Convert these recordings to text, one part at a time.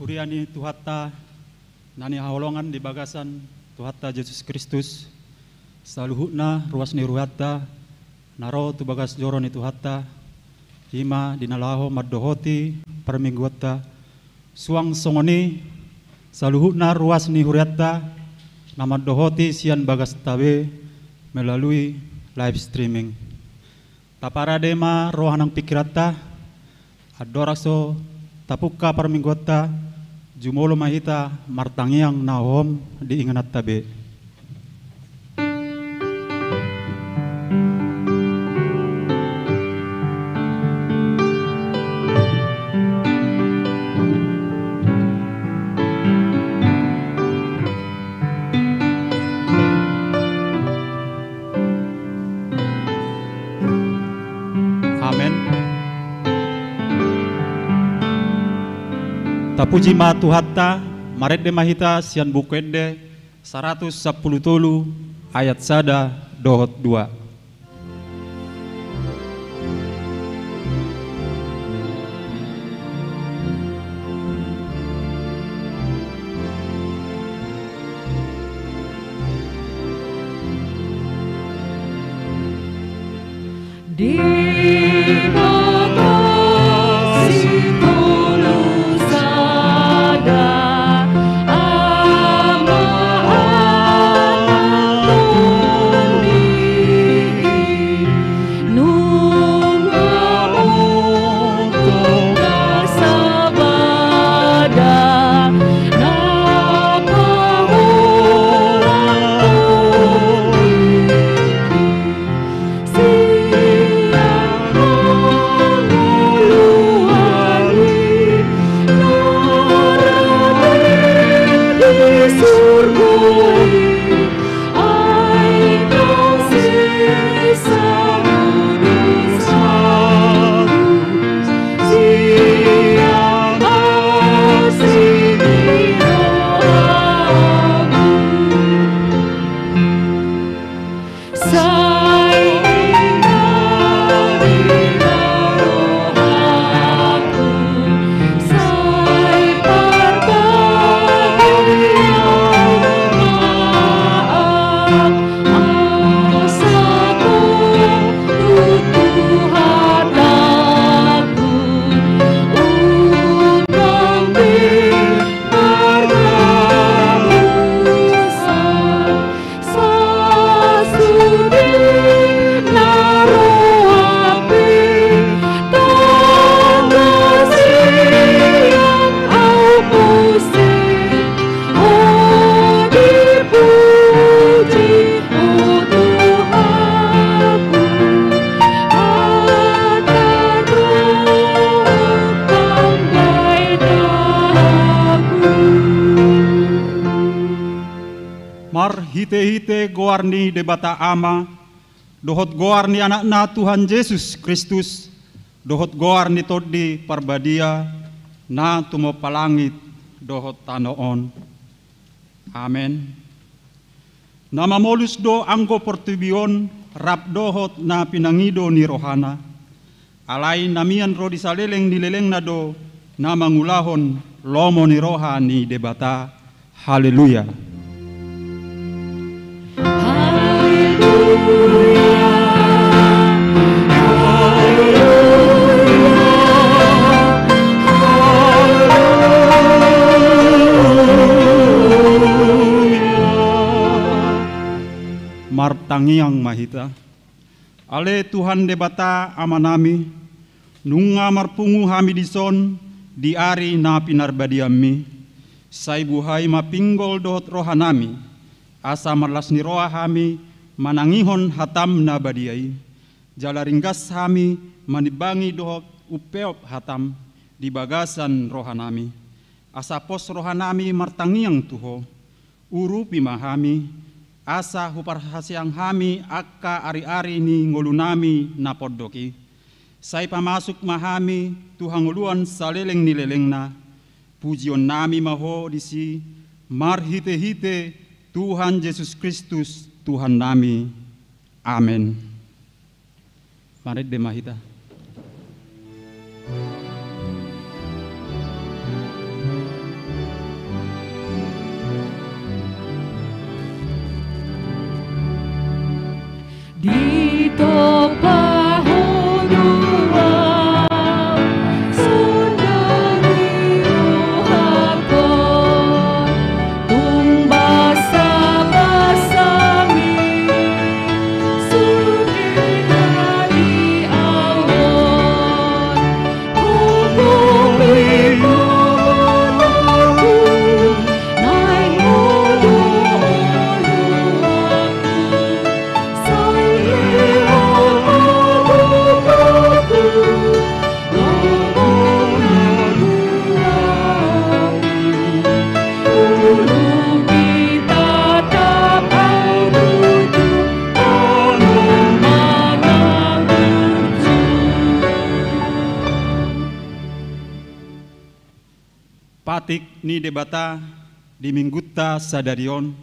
Kuriani Tuhatta nani haolongan di bagasan Tuhatta Yesus Kristus saluhutna ruas ni ruhatta naro tu bagas joro ni Tuhatta hima dinalaho maddohoti permingguatta suang songoni saluhutna ruas ni huriatta nama dohoti sian bagas tabe melalui live streaming tapara dema rohanang pikiratta adoraso tapuka permingguatta jumolo mahita martangiang nahom diinganat tabe. Tapuji ma Tuhatta maredde mahita sian bukwede 110 ayat sada dohot 2. Hite-hite goarni debata ama, dohot goarni anakna Tuhan Yesus Kristus, dohot goarni todi parbadia, na tumo palangit dohot tanoon. Amen. Nama molus do anggo portubion, rap dohot na pinangido ni rohana, alay namian ro disaleleng nileleng na do, na mangulahon lomo ni roha ni debata. Haleluya. Martangiang mahita ale Tuhan debata amanami nunga marpungu hami dison di ari na pinarbadiami sai buhay mapinggol dohot rohanami asa marlas ni roha hami manangihon hatam na badiai jalaringgas hami manibangi dohot upeop hatam di bagasan rohanami asa pos rohanami martangiang tuho urupi mahami asa huparhasiang hami akka ari-ari ni ngolunami na poddoki sai pamasuk mahami tuhanguluan saleleng nileleng na pujion nami maho disi marhite-hite Tuhan Yesus Kristus Tuhan nami. Amin. Mari demahita. Patik ni debata di Mingguta Sadarion,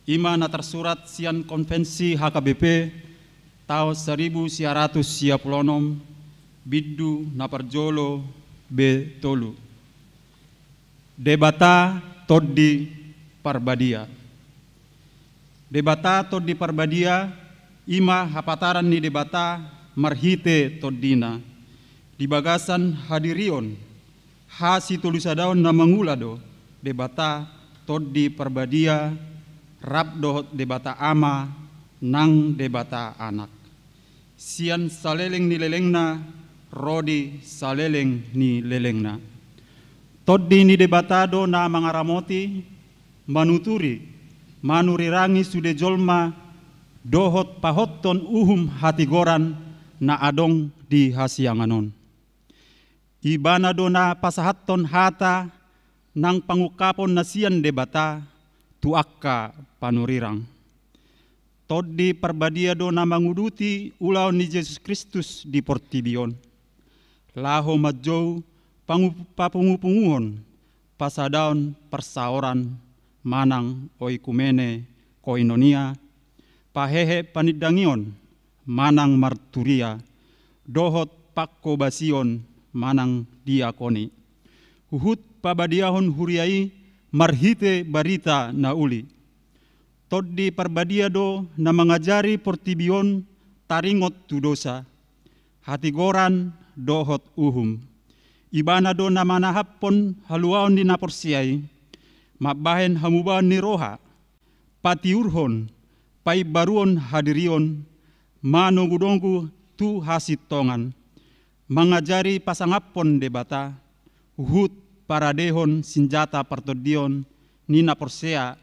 ima na tersurat sian konvensi HKBP tahun 1996 biddu na perjolo betolu. Debata toddi parbadia. Debata toddi parbadia ima hapataran ni debata marhite toddina. Di bagasan hadirion hasi tulusadaon na mangulado debata toddi parbadia rap dohot debata ama nang debata anak. Sian saleleng ni lelengna rodi saleleng ni lelengna. Toddi ni debatado na mangaramoti manuturi manurirangi sude jolma dohot pahotton uhum hatigoran na adong di hasianganon. Ibana do na pasahatton hata nang pangukapon na sian debata tuakka panurirang. Toddi parbadia do na manguduti ulaw ni Jesus Kristus di portibion. Laho madjow papungupunguhon pasadaon persaoran manang oikumene koinonia pahehe panidangion manang marturia dohot pakkobasion manang diakoni. Huhut pabadiahon huriai marhite barita na uli. Toddi parbadia do na mengajari portibion taringot tu dosa. Hatigoran dohot uhum. Ibana do na manahapon haluaon ni naporsiai. Mabahen hamubaon ni roha. Patiurhon pai baruon hadirion manungudongku tu hasitongan. Mengajari pasangapon debata uhut paradehon senjata partodion nina porsea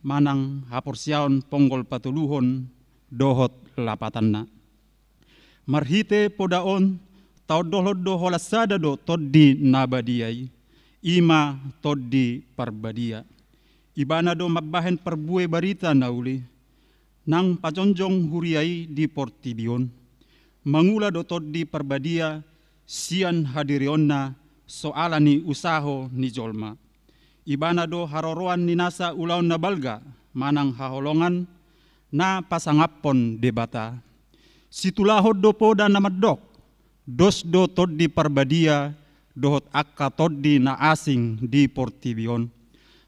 manang haporsiaon ponggol patuluhon dohot lapatanna. Marhite podaon tau dohot doholasada do toddi nabadiai ima toddi parbadia. Ibana do mabahen perbue barita nauli nang pajonjong huriai di portibion. Mangula do toddi parbadia sian hadirionna soalani usaho ni jolma. Ibana do haroroan ni nasa ulaon na balga manang haholongan na pasangapon debata. Situlahod do poda na madok dos do toddi parbadia dohot akka toddi na asing di portibion.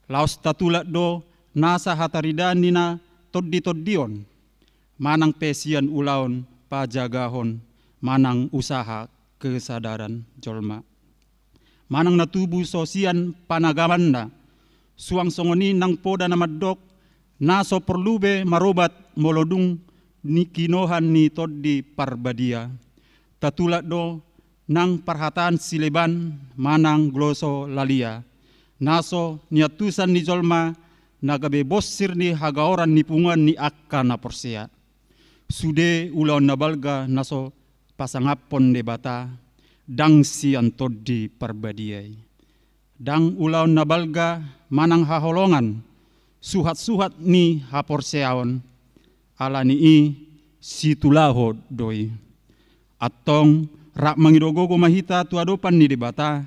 Laos tatulak do nasa hataridan nina toddi-toddion manang pesian ulaon pajagahon manang usaha kesadaran jolma. Manang natubu sosian panagaman na suang songoni nang poda na madok naso perlube marobat molodung ni kinohan ni toddi parbadia. Tatulak do nang parhataan sileban manang gloso lalia. Naso niatusan ni jolma nagabe bossir ni hagaoran ni pungan ni akka na porsea. Sude ulaon na balga naso pasangapon debata dang sian toddi parbadiai. Dang ulaon na balga manang haholongan suhat-suhat ni haporseaon ala ni situlaho doi. Atong rak mangidogogo mahita tuadopan ni debata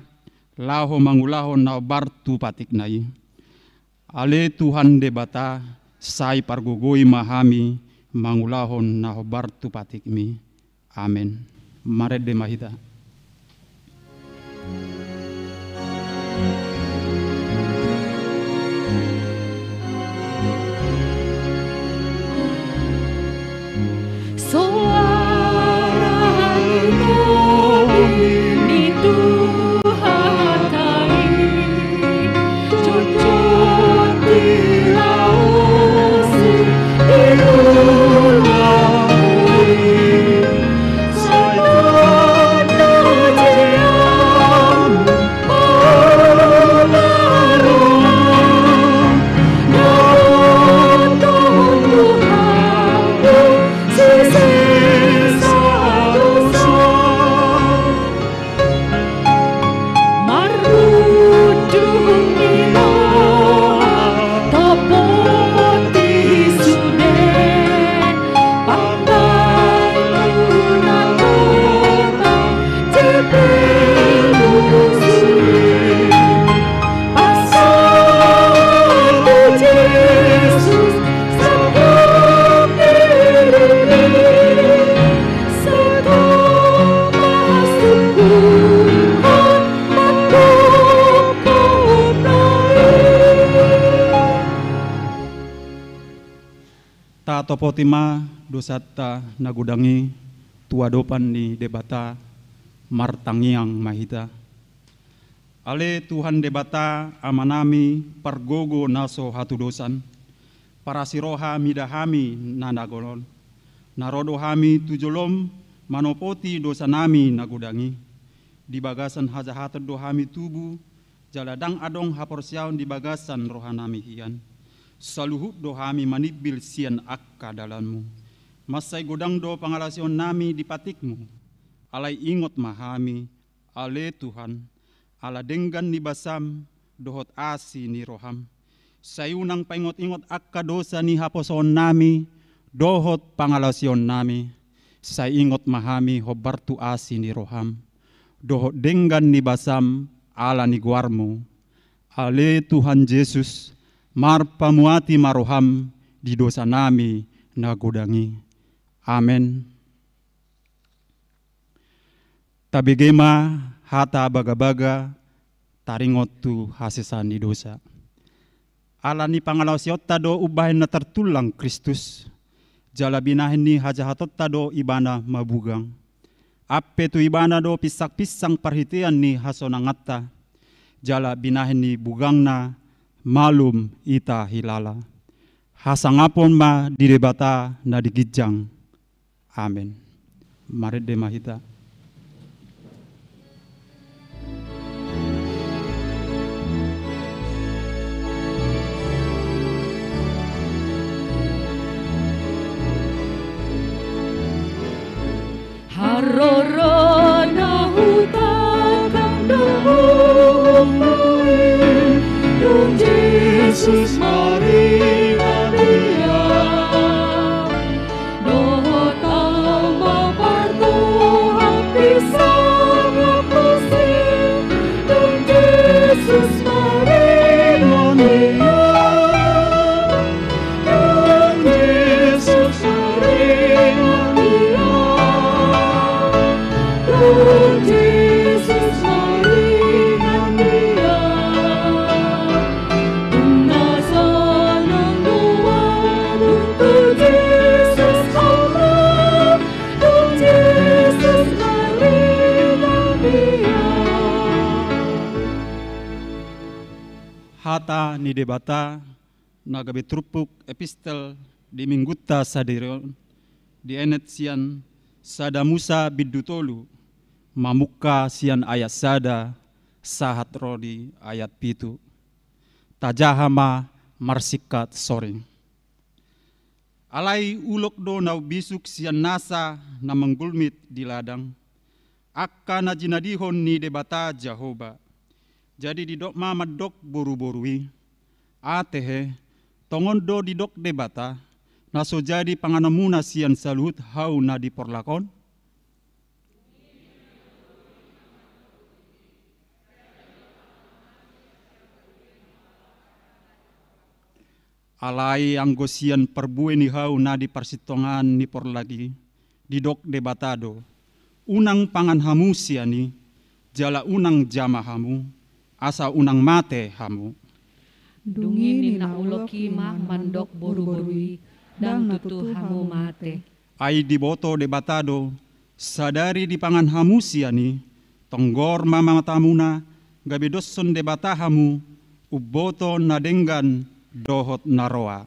laho mangulahon na bartu patik nai. Ale Tuhan debata sai pargogoi mahami mangulahon na bartu patik mi. Amen. Mared de mahita. Saya Atopotima dosata nagudangi tua dopan ni debata martangiang mahita. Ale Tuhan debata amanami pargogo naso hatu dosan. Para siroha midahami nanagonon. Narodo hami tujolom manopoti dosa nami nagudangi. Di bagasan hajahatad do hami tubu. Jaladang adong haporsiaon di bagasan rohanami hian. Saluhut do hami manibil sian akka dalanmu. Masay godang do pangalasion nami di patikmu. Alay ingot mahami, ale Tuhan. Ala denggan ni basam, dohot asi ni roham. Sayunang paingot-ingot akka dosa ni haposon nami, dohot pangalasion nami. Say ingot mahami hobartu asi ni roham. Dohot denggan ni basam, ala ni guarmu. Ale Tuhan Yesus, marpamuati maroham di dosa nami nagudangi. Amen. Tabigema hata baga-baga taringot tu hasesan di dosa. Ala ni pangalaw siot tado ubahin na tertulang Kristus. Jala binahin ni hajahatot tado ibana mabugang. Ape tu ibana do pisak-pisang perhitian ni hasonangatta. Jala binahin ni bugang na malum ita hilala. Hasangapon ma direbata na digijang. Amen. Mari de mahita. Haroro na hutang dumuhin Dung Jesus Maria Dia Dohot ang mapartuhang pisang apusin Dung Jesus Maria Dia Dung Jesus Maria Dia Dung Jesus Maria Dia Dung nasa ng luwan Dung Jesus Allah Dung Jesus Maria Dia Hata ni debata nagabitrupuk epistel di mingguta sadiron di enet sian sada Musa bidutolu mamuka sian ayat sada sahat rodi ayat pitu tajahama marsikat soring alai ulok do nau bisuk sian nasa na menggulmit di ladang akka na jinadihon ni debata Jehoba jadi didok mama dok boru-borui atehe tongon do didok debata naso jadi panganamuna sian salut hau na diporlakon alai anggosian perbue ni hau na di persitongan ni porlagi didok debatado unang pangan hamu siani jala unang jama hamu asa unang mate hamu Dungini na uloki mah mandok boru-borui dang tutu hamu mate. ai diboto debatado sadari di pangan hamu siani tonggor mama matamuna gabe dosson debata hamu uboto na denggan dohot naroa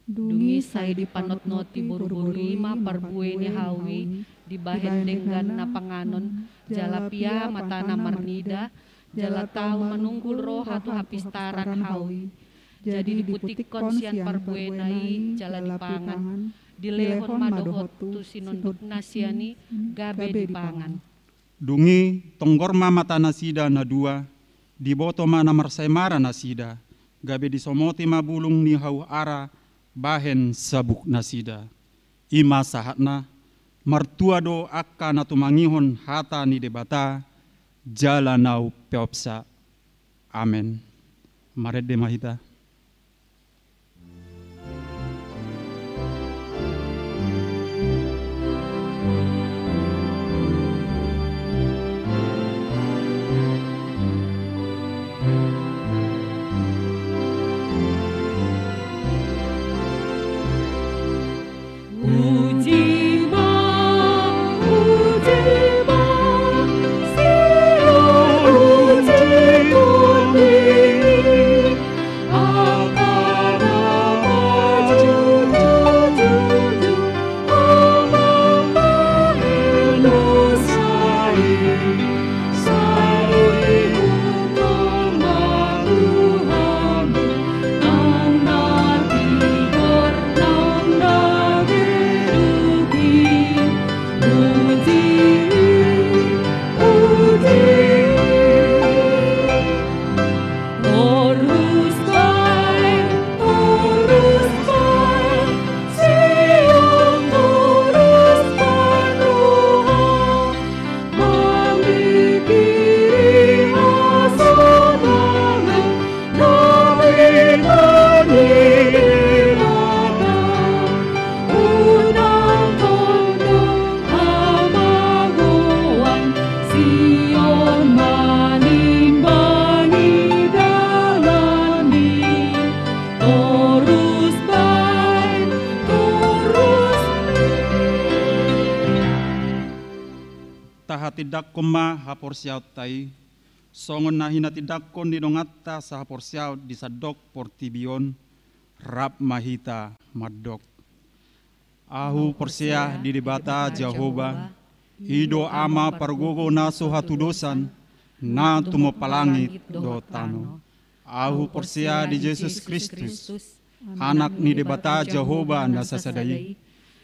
Dungi say di panot noti boru-borui mah parbue ni hawi di bahen denggan na panganon jalapia matana marnida jala tau manunggul roh hatu hapistaran hawi jadi dibutik konsian parbue nai jala dipangan dilehon madohot tu sinunduk nasiani gabe dipangan dungi tonggor mama tanah sida na dua diboto mana marsaimara na sida gabe disomoti mabulung ni hau ara bahen sabuk nasida ima sahatna martua do akka na tumangihon hata ni debata jala nau peopsa amen mared de mahita tidakko ma haporsiaw tai, songon na hina tidakko nidongatta sa haporsiaw di sadok portibion, rap mahita madok. Ahu porsia di debata Jehovah, ido ama pargogo naso hatudosan, na tumopalangit do tano. Ahu porsia di Jesus Kristus, anak ni debata Jehovah na sasadai,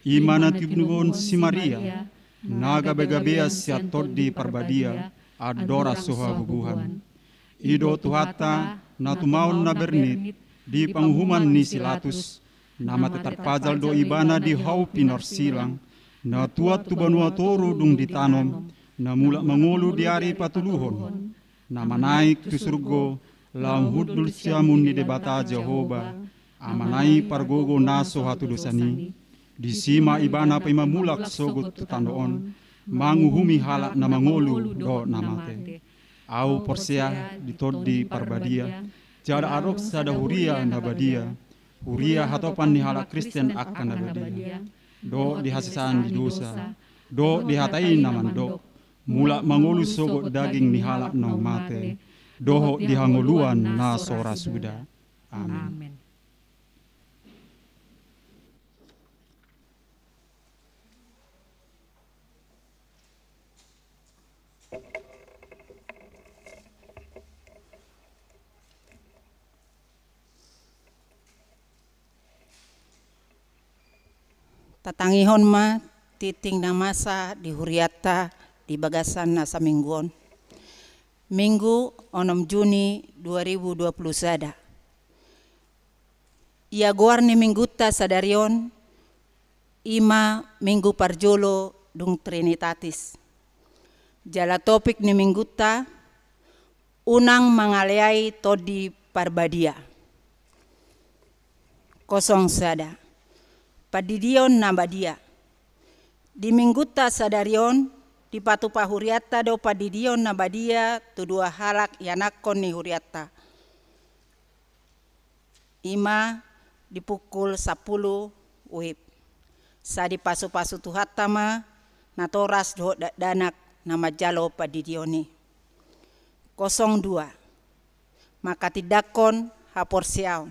imana tibnugon si Maria, nagabe-gabeas siya todi parbadia, adora soha bubuhan. Ido tuhata na tumaon na bernit, di panghuman ni Silatus, na matetapazal do ibana di hau pinor silang, na tuat tubanua toru dung ditanom, na mula mangulu di ari patuluhon, na manaik tu surgo, lam hudul siamun ni debata Jehovah, amanai pargogo naso hatu dosani, di sima ibana pa imamulak sogot tanoon, manguhumi halak na mangolu do namate. Au porsia ditodi parbadia, jada arok sada huria na badia, huria hatopan ni halak Kristen akan na badia. Do dihasisan di dosa, do dihatain naman do, mula mangolu sogot daging ni halak no mate, doho dihangoluan na sora suda. Amin. Tatangihon ma titing na masa di huriata di bagasan na sa mingguon. Minggu 6 Juni 2021. Ia goar ni mingguta sadarion ima minggu parjolo dung Trinitatis. Jala topik ni mingguta unang mangaleai todi parbadia. Kosong sada. Padidion nambadia. Di mingguta sadarion di patupa huriata do padidion nambadia tu dua halak yanakon ni huriata. Ima dipukul 10 wib. Sa di pasu-pasu tuhatama natoras do danak nama jalo padidioni. 02. Maka tidakon haporsiaon.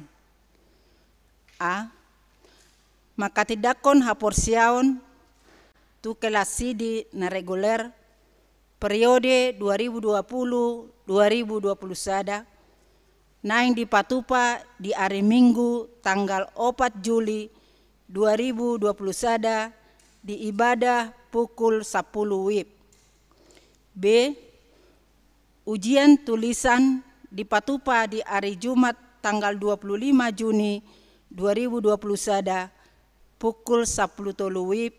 A. Maka tidakon haporsiaon tu kelasidi na reguler periode 2020-2021 naing dipatupa di hari Minggu tanggal 4 Juli 2021 di ibadah pukul 10 wib. B. Ujian tulisan dipatupa di hari Jumat tanggal 25 Juni 2021 pukul 10 wib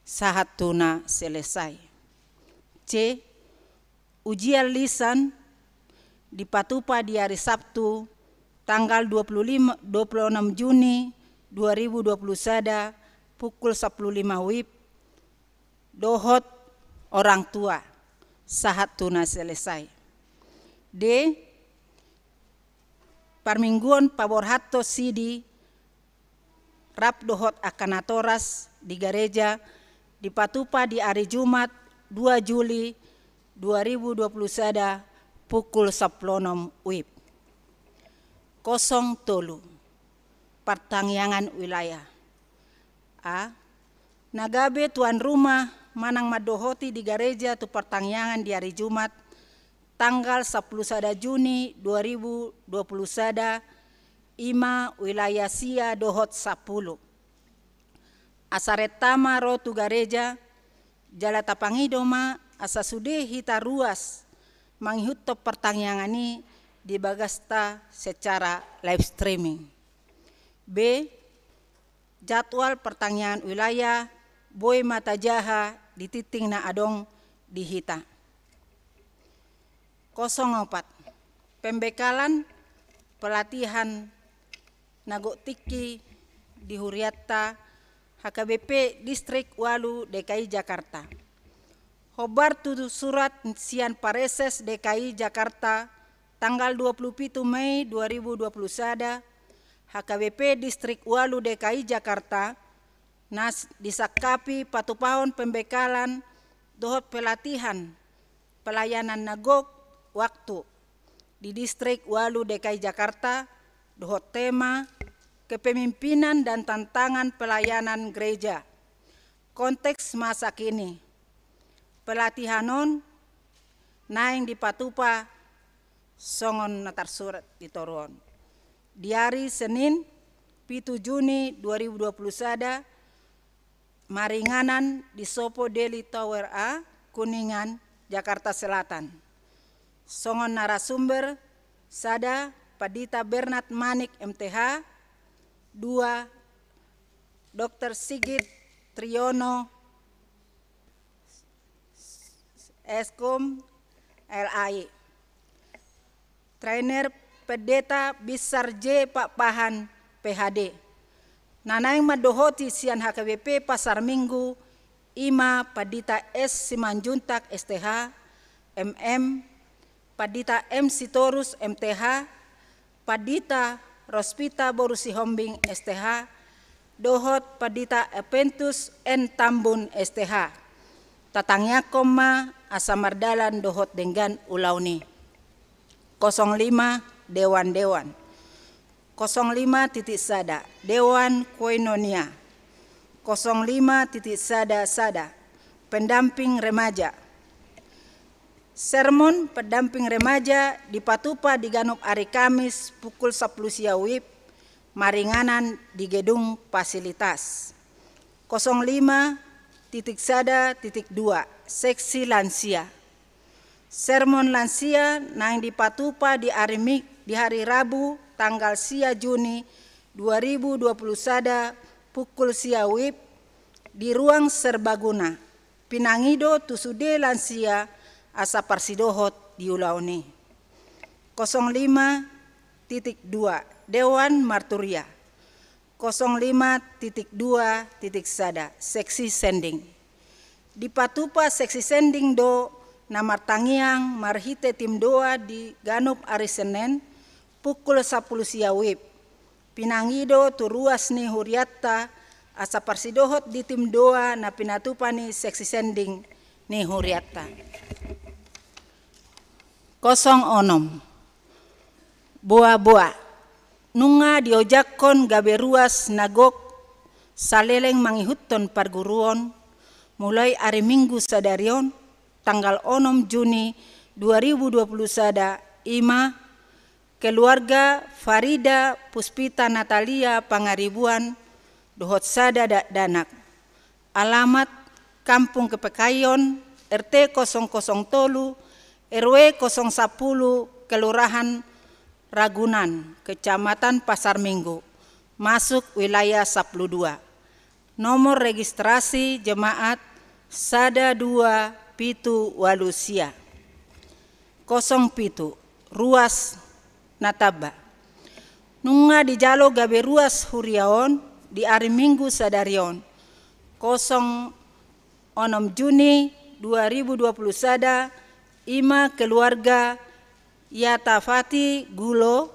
sahatuna selesai. C. Ujian lisan dipatupa di hari Sabtu tanggal 26 Juni 2021 pukul 15 wib dohot orang tua sahatuna selesai. D. Parmingguan paborhato sidi rap dohot akanatoras di gereja dipatupa di hari Jumat 2 Juli 2021 pukul 10 wib. 03. Pertangyangan wilayah. A. Nagabe tuan rumah manang madohoti di gereja tu pertangyangan di hari Jumat tanggal 10 Juni 2021 ima wilayah sia dohot 10. Asaretama rotu gareja jala tapangidoma asa sude hita ruas manghuto pertanyaan di bagasta secara live streaming. B. Jadwal pertanyaan wilayah boy mata jaha di titing na adong di hita. 04. Pembekalan pelatihan Nagotiki di Huriata HKBP Distrik Walu DKI Jakarta. Hobar tu surat sian pareses DKI Jakarta tanggal 27 Mei 2021 HKBP Distrik Walu DKI Jakarta nas disakapi patupahon pembekalan dohot pelatihan pelayanan nagok waktu di distrik Walu DKI Jakarta, dohot tema kepemimpinan dan tantangan pelayanan gereja. Konteks masa kini, pelatihanon naing di patupa songon natar surat di Toron. Di hari Senin 7 Juni 2021 maringanan di Sopo Deli Tower A, Kuningan, Jakarta Selatan. Songon narasumber sada Padita Bernard Manik MTH, 2 Dr. Sigit Triyono Eskom LAI. Trainer Pendeta Bisar J Pak Pahan PhD. Nanaing madohoti sian HKBP Pasar Minggu Ima Padita S Simanjuntak STH MM, Padita M Sitorus MTH, Padita Rospita Borusi Hombing STH, dohot Padita Epentus N Tambun STH. Tatangnya koma asamardalan dohot dengan ulauni. 05 Dewan-Dewan. 05 titik sada Dewan Koinonia. 05 titik sada pendamping remaja. Sermon pendamping remaja di Patupa diganop hari Kamis pukul 10 siang WIB, maringanan di gedung fasilitas. 05.1.2 seksi lansia. Sermon lansia nang di Patupa di hari Rabu tanggal sia Juni 2021 pukul sia WIB di ruang serbaguna. Pinangido tusude lansia asa parsidohot di ulauni. 05.2 Dewan Marturia. 05.2.1 seksi sending. Di Patupa seksi sending do namar tangiang marhite tim doa di Ganup hari Senin pukul 10 siang WIB. Pinangido tu ruas ni huriatta asa parsidohot di tim doa na pinatupani seksi sending ni huriatta. 06 Boa-boa nunga diojakon gabe ruas nagok saleleng mangihutton parguruon mulai hari Minggu sadarion tanggal 6 Juni 2021 ima keluarga Farida Puspita Natalia Pangaribuan dohot sada danak. Alamat Kampung Kepekayon RT 003 RW 010 Kelurahan Ragunan, Kecamatan Pasar Minggu, masuk wilayah 12. Nomor registrasi jemaat sada 2 Pitu Walusia. 07 Ruas Nataba. Nunga di jalo gabe ruas huriaon di hari Minggu sadarion. 06 Juni 2021 ima keluarga Yatafati Gulo,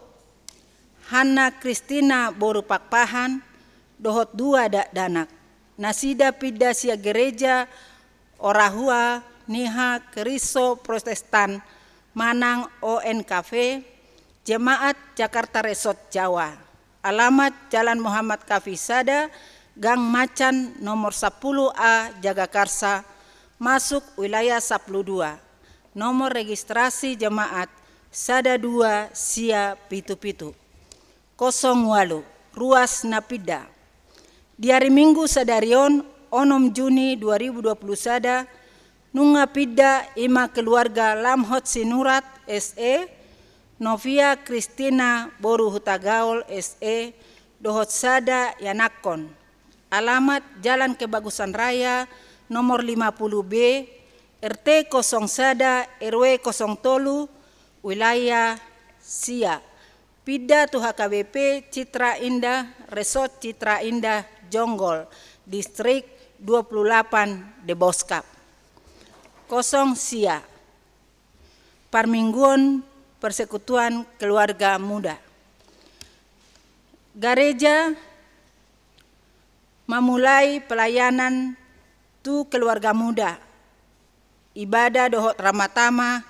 Hana Kristina Boru Pakpahan, dohot 2 danak. Nasida pida sia gereja Orahua Niha Keriso Protestan Manang ONKV, Jemaat Jakarta Resort Jawa. Alamat Jalan Muhammad Kafisada, Gang Macan nomor 10A Jagakarsa, masuk wilayah 12. Nomor registrasi jemaat sada 2 sia pitu-pitu. 08 Ruas Napida. Di hari Minggu sadarion 6 Juni 2021 nunga pida ima keluarga Lamhot Sinurat SE, Novia Kristina Boru Hutagaul SE, dohot sada Yanakon. Alamat Jalan Kebagusan Raya nomor 50B RT 01 RW 03 wilayah Sia. Pida tu HKBP Citra Indah Resort Citra Indah Jonggol Distrik 28 Deboskap. 0 Sia. Parmingguan Persekutuan Keluarga Muda. Gereja memulai pelayanan tu keluarga muda ibadah dohot ramatama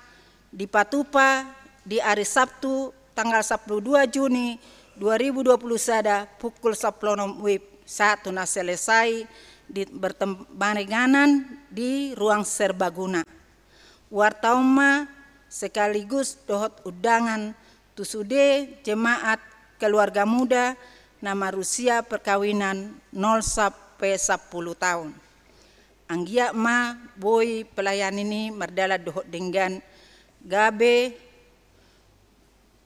di Patupa di hari Sabtu tanggal 12 Juni 2021 pukul 10 WIB 1 na selesai di bertembaneganan di ruang serbaguna. Wartauma sekaligus dohot undangan tusude jemaat keluarga muda nama Rusia perkawinan 0 sampai 10 tahun. Anggia ma boy pelayan ini merdala dohot dengan gabe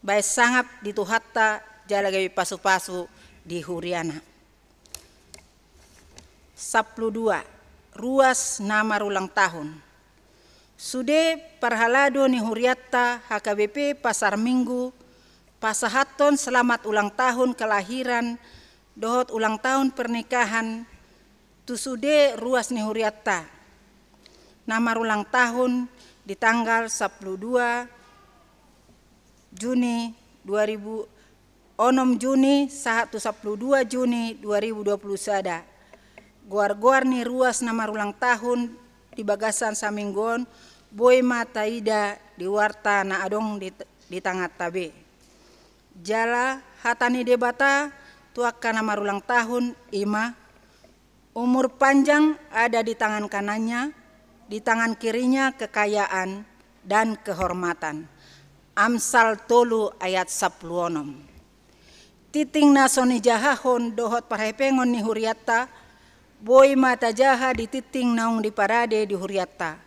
baik sangap dituhatta jala gawe pasu-pasu di Huriana. 12. Ruas nama ulang tahun. Sude parhalado ni Huriatta HKBP Pasar Minggu pasahaton selamat ulang tahun kelahiran dohot ulang tahun pernikahan tusude ruas ni Huriatta. Nama ulang tahun di tanggal 12 Juni 2000 Juni 12 Juni 2020 Goar-goar ni ruas nama ulang tahun di Bagasan Saminggon boy mataida di warta na adong di tangat tabe. Jala hatani debata tuaka nama ulang tahun ima umur panjang ada di tangan kanannya, di tangan kirinya kekayaan dan kehormatan. Amsal 3 ayat 10. Titing nasoni jahahon dohot parhepengon ni Huriatta, boy mata jaha di titing naung di parade di Huriatta.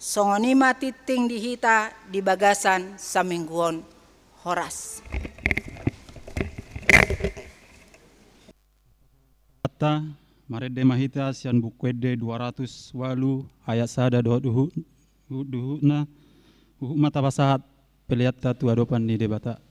Songonima titing dihita di Bagasan Samingguon Horas. Kata marede mahita sian bukwede 200 walu ayat sada dohot duhuna mata pasahat pelihat tatu adopan ni debata.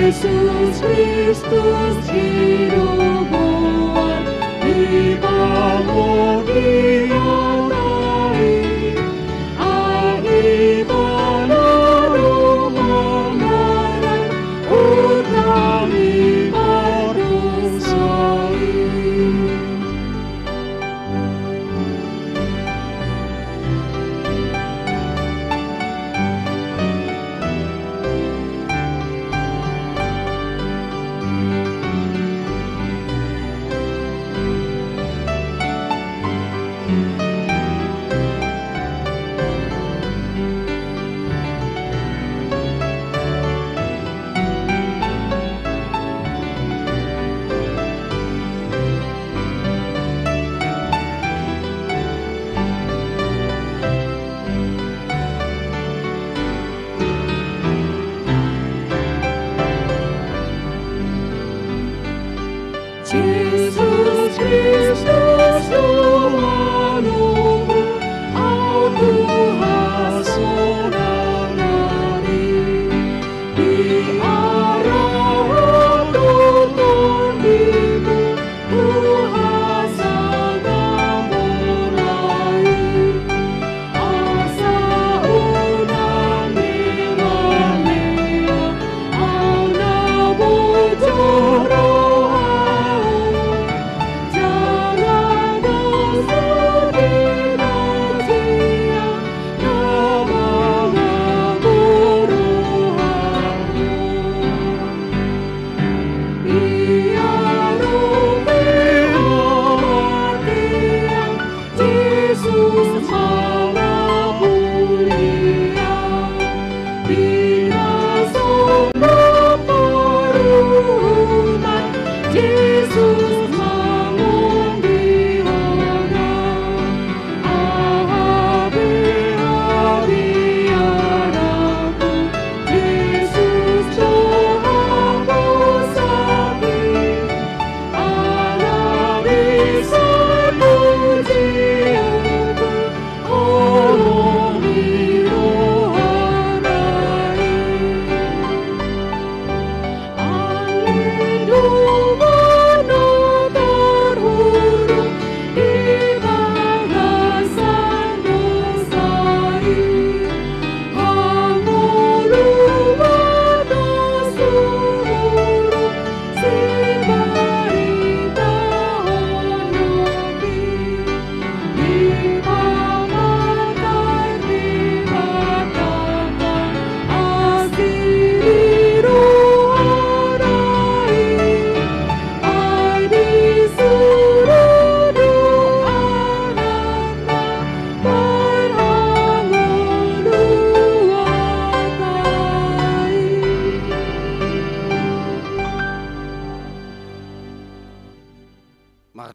Yesus Kristus hidupan dibangun diatai aibadah mengaran utami berdosai.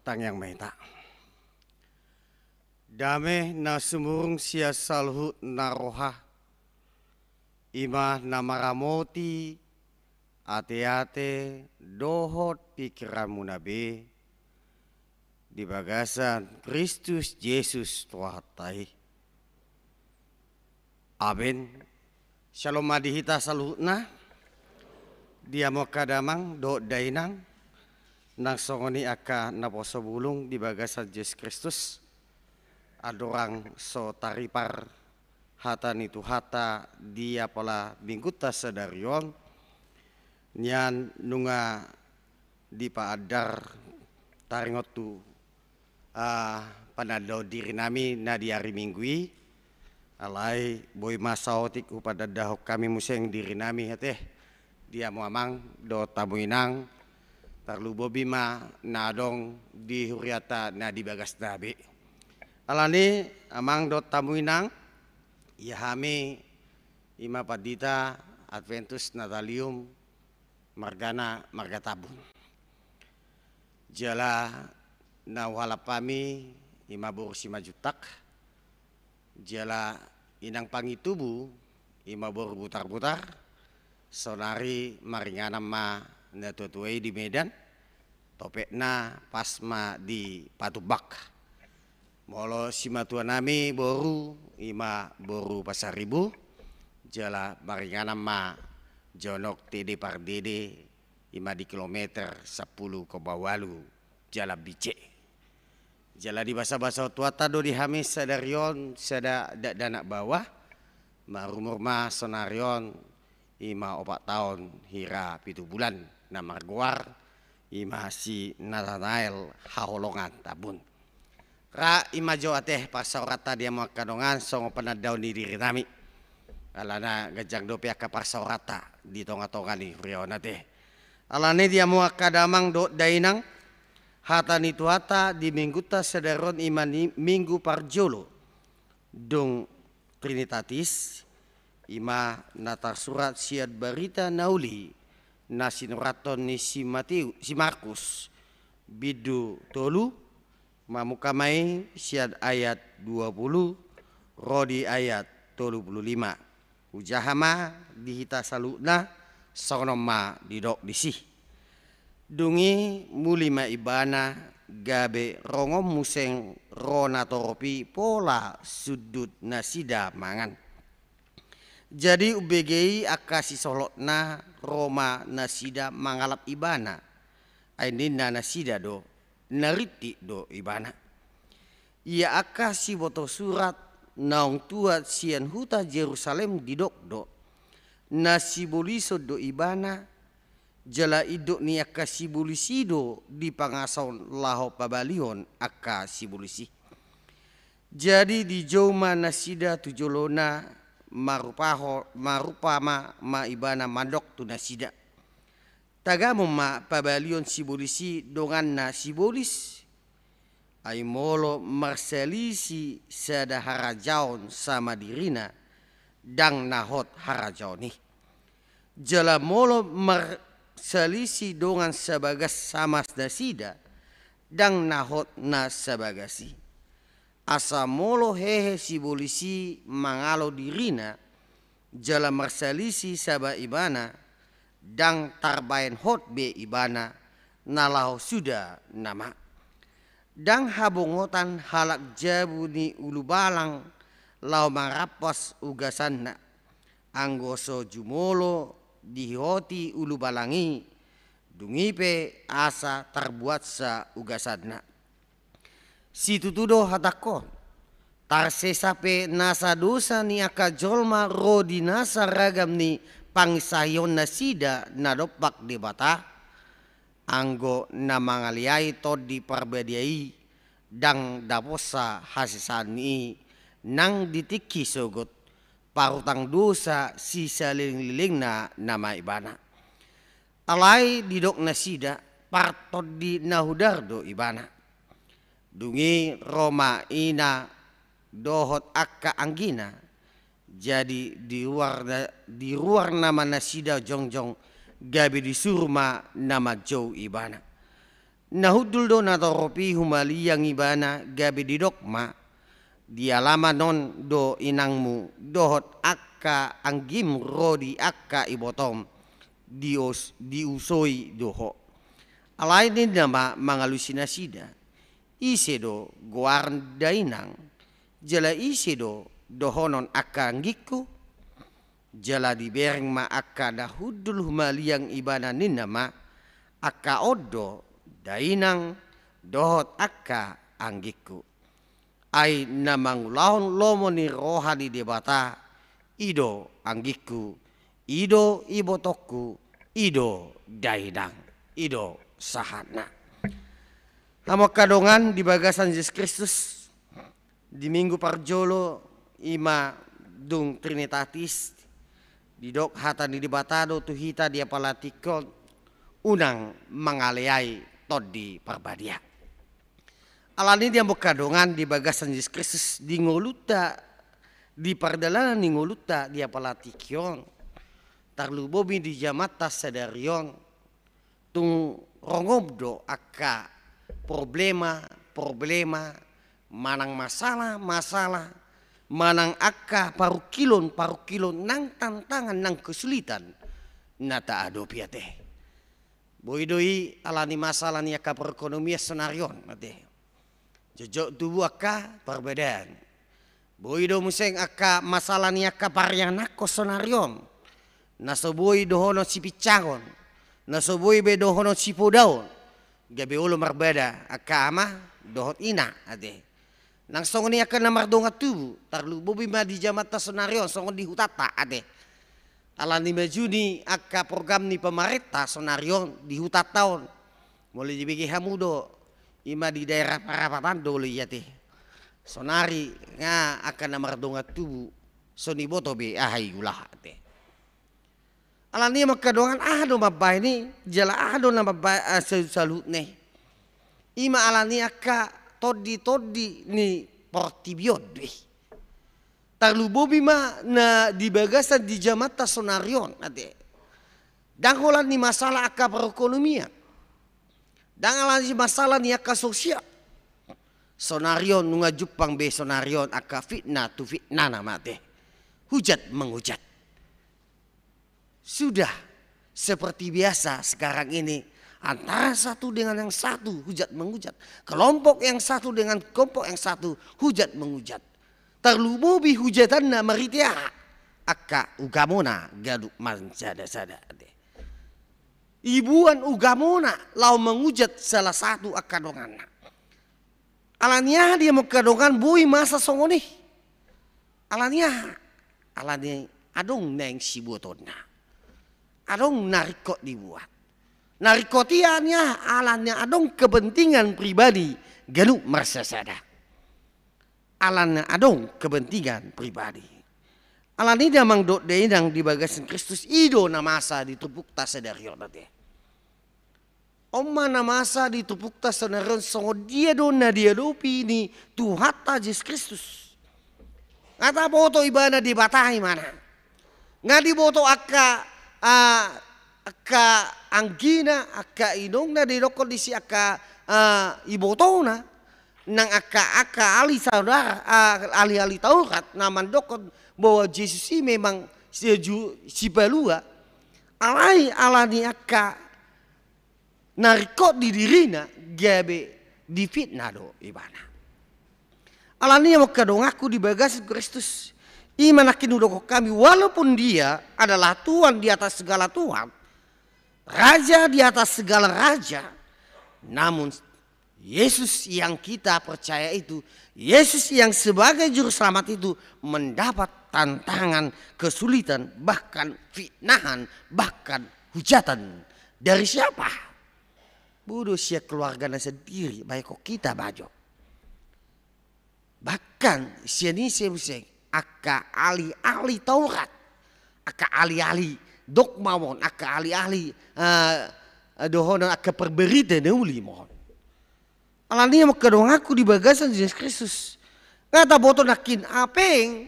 Tuatang yang meta. Dame na sumurung siya salhut na roha. Ima na maramoti ate-ate dohot pikiranmu nabe. Di bagasan Kristus Yesus tuatai. Amin. Shalom madihita salhutna. Dia mo kadamang do dainang. Nang songoni aka naposo bulung di bagasan Yesus Kristus. Adorang so taripar hata nitu hata dia pala bingkuta sadarion nyan nunga di paadar taringotu panadaw diri nami na di hari minggui alai boy masaotik upada dahok kami museng diri nami hate dia muamang do tamuinang tarlubo bima nadong di huriata na di bagas nabi. Alani amang dot tamuinang yahami ima padita Adventus Natalium margana margatabun. Jala na walapami ima borusi majutak. Jala inang pangitubu ima bor butar-butar. Sonari maringanam ma natutuai di Medan. Topekna pasma di Patubak. Molo simatua nami boru ima boru pasar ribu jala maringanam ma jonok tede par dede ima di kilometer 10,8 jala bice jala di basa-basa tuata do di hamis sadarion sada dana bawah marumur ma sonarion ima 4 tahun hira 7 bulan na marguar ima si Nathanael haholongan tabun. Ra imajo ateh pasaurata dia mo kadongan songo panadaw ni diri nami. Alana gajang do pihak pasaurata di tonga-tonga ni riona teh. Alane dia mo kadamang do dainang hata ni tuata di mingguta sadaron iman minggu parjolo. Dong Trinitatis ima natar surat siad berita nauli na sinuraton ni si Markus bidu tolu mamukamai siad ayat 20 rodi ayat 35 ujahama dihita saluna sonoma didok disih dungi mulima ibana gabe rongom museng rona toropi pola sudut nasida mangan jadi UBGI akasi solotna Roma nasida mangalap ibana ainina nasida do nariti do ibana. Ia akasi boto surat naung tuat sian huta Jerusalem didok do. Nasi boliso do ibana jala idok ni akasi bolisido di pangasaun laho pabalion akasi bolisi. Jadi di joma nasida tujolona marupama ma ibana mandok tu nasida. Tagamo ma pabalion sibolisi dongan na sibolis ay molo marselisi sada harajaon sama dirina dang nahot harajaon ni jala molo marselisi dongan sabagas samas nasida dang nahot na sabagasi asa molo hehe sibolisi mangalo dirina jala marselisi saba ibana dang tarbain hot be ibana nalau sudah nama dang habongotan halak jabu ni ulu balang lau marapas ugasanna anggoso jumolo dihoti ulu balangi dungipe asa terbuat sa ugasanna situ tudo hatako tarsesape nasa dosa ni aka jolma rodi nasa ragam ni pangsayon nasida nadopak di bata anggo na mangaliai to di parbadiai dang daposa hasisani nang ditiki sogot parutang dosa sisa liling na nama ibana alai didok nasida partot di nahudardo ibana dungi Roma ina dohot akka anggina jadi di luar nama nasida jongjong gabi disuruh ma nama jauh ibana nahudul do na toropi humali yang ibana gabe di dokma di alama non do inangmu dohot akka anggim rodi akka ibotom diusoi doho alain nama mangalusinasida ise do goarn dainang jala ise do dohonon akka anggiku jala di bereng ma akka dahudul humaliang ibana ninama akka odo dainang dohot akka anggiku ai namang laon lomo ni rohani debata ido anggiku ido ibotokku ido dainang ido sahana. Nama kadongan di bagasan Yesus Kristus di Minggu Parjolo ima dung Trinitatis di dok hata di batado tuhita dia palatikon unang mangaleai todi parbadia. Alani dia kadongan di bagasan Yesus Kristus di ngoluta di pardalanan di ngoluta dia palatikon tarlu bobi di jamata sadarion tung rongobdo akka problema manang masalah manang akka paru kilon nang tantangan nang kesulitan nata ado piate boidoi alani masalah ni akka perekonomian senarion mate jejok tubuh akka perbedaan boido museng akka masalah ni akka parianako senarion nasoboi dohono si picangon nasoboi be dohono si podaon gabe ulo marbeda akka ama dohot ina ade nang songo ni akan namardonga tubu tarlu bobi ma di jamata sonarion songo di hutata ade alani majuni akka program ni pemerintah sonarion di hutataon mulai dibagi hamudo ima di daerah parapatan dulu yate sonari nga akan namardonga tubu soni boto be ahai ulah ade alani makadongan ahdo mabay ni jala ahdo na mabay salut ne ima alani akka todi ni portibiod tarlu bobi ma na di bagasan di jamata sonarion ade dangholan ni masalah akka perekonomian dangalan ni masalah ni akka sosial sonarion nunga jupang be sonarion akka fitna tu fitna namate hujat menghujat. Sudah seperti biasa sekarang ini antara satu dengan yang satu hujat menghujat. Kelompok yang satu dengan kelompok yang satu hujat menghujat. Terlububi hujatan na maritia akka ugamona gaduk manjada-sada. Ibuan ugamona lau menghujat salah satu akka dongan. Alania dia mengkadongan bui masa songoni. Alania adong neng sibotona. Adong narikot dibuat. Narikotiannya alannya adong kepentingan pribadi galuk marsasada. Alannya adong kepentingan pribadi. Alan ini damang dot deindang di bagasan Kristus ido namasa ditupuk ta sadarion nate. Oma namasa ditupuk ta sadarion songo dia dona dia dopi ni tuhata Yesus Kristus. Ngata boto ibana di batai mana. Ngadi boto akka anggina akka inong na dinokon di si akka ibotona nang akka ali saudara ali Taurat naman dokon bahwa Yesus ini memang si balua alani akka narikot di dirina gabe di fitnah do ibana alani yang kadong aku di bagasi Kristus iman akin udoko kami walaupun dia adalah Tuhan di atas segala Tuhan, Raja di atas segala Raja, namun Yesus yang kita percaya itu, Yesus yang sebagai Juru Selamat itu mendapat tantangan, kesulitan, bahkan fitnahan, bahkan hujatan. Dari siapa? Bodoh sia keluarganya sendiri, baik kok kita bajo. Bahkan sia ni saya akka ahli Taurat, akka ahli dogmawon, akka ahli dohonan akka perberita neuli mohon. Alani yang kedong aku di bagasan Yesus Kristus. Ngata boto nakin apeng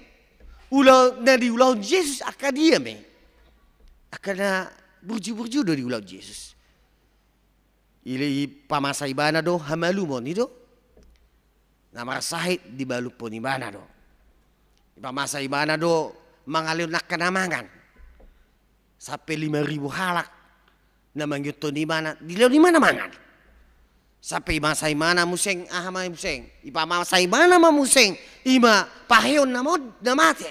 ulau di ulau Yesus akka dia me. Akka na burju-burju dari ulau Yesus. ili pamasay bana do hamalumon ido namar sahit di baluk pon ibana do pamasay bana do mangalun nak kanamangan sampai 5.000 halak na mangyuto ni mana dilaw ni mana mangan sampai masay mana museng ahamay museng ipamasay mana mamuseng ima pahiyon na mod na mate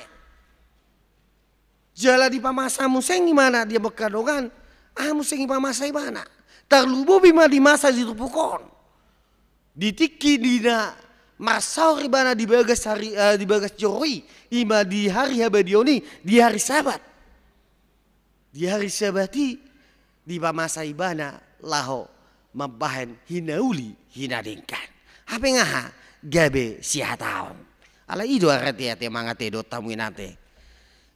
jala di pamasa museng gimana dia bekadongan museng ipamasay mana terlubo bima di masa di tupukon ditiki dina masau ribana di bagas hari di bagas jori ima di hari habadioni di hari sabat di hari sabati di pamasay bana laho mabahan hinauli hinadingkan apa ngaha gabe siataon ala ido arati mangate do tamuinate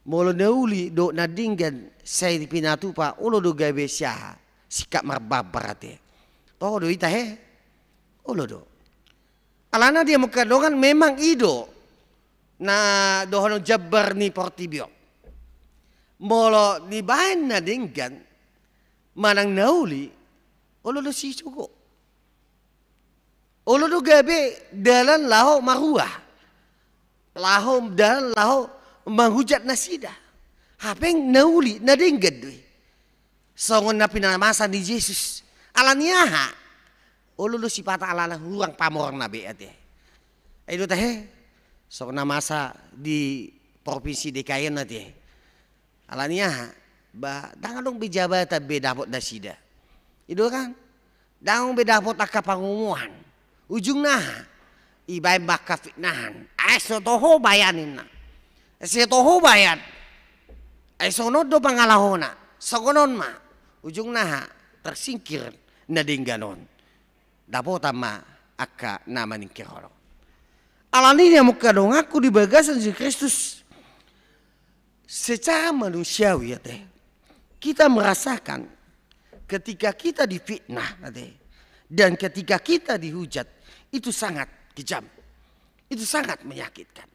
molo nauli do nadinggan say di pinatupa ulo do gabe siaha sikap marbabarate toh do ita he ulo do alana dia mukadongan memang ido na dohono jabbar ni portibio molo ni bahan nadinggan manang nauli olo do si suko olo do gabe dalan laho maruah laho dalan laho manghujat nasida hapeng nauli nadinggad doi songon na pinamasa ni Yesus alaniaha olo do si pata alana hurang pamor nabe ate ayo teh songon na masa di provinsi DKI nate alaniaha ba dangadong bijabata beda pot nasida itu kan dang beda pot akka pangumuhan ujung nah ibay baka fitnahan eso toho bayanin na eso toho bayan eso no do pangalahona sogonon ma ujung nah tersingkir na dingganon dapat ma akka namaning kirolo alani dia mukadong aku di bagasan si Kristus secara manusiawi ya teh kita merasakan ketika kita difitnah dan ketika kita dihujat itu sangat kejam, itu sangat menyakitkan.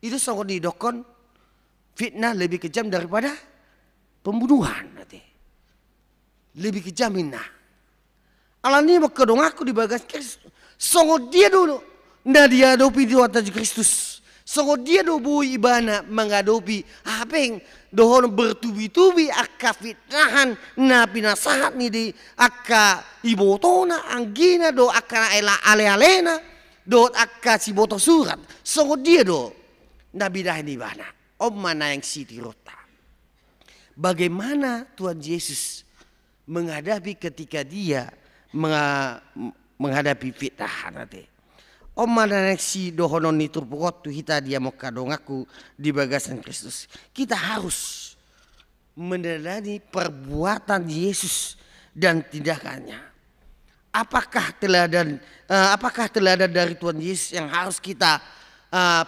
Itu sangat didokon fitnah lebih kejam daripada pembunuhan lebih kejam inna. Alani makadong aku di bagas Kristus, sangat dia dulu, nah dia adopi di atas Kristus. Songo dia do bui ibana mengadopi apeng dohon bertubi-tubi akka fitnahan na pinasahat ni di akka ibotona anggina do akka ela ale-alena do akka si boto surat songo dia do nabidah ni ibana mana yang siti rota bagaimana Tuhan Yesus menghadapi ketika dia menghadapi fitnahan nanti mana si dohonon itu pokok tu kita dia mau kadong aku di bagasan Kristus. Kita harus meneladani perbuatan Yesus dan tindakannya. Apakah teladan dari Tuhan Yesus yang harus kita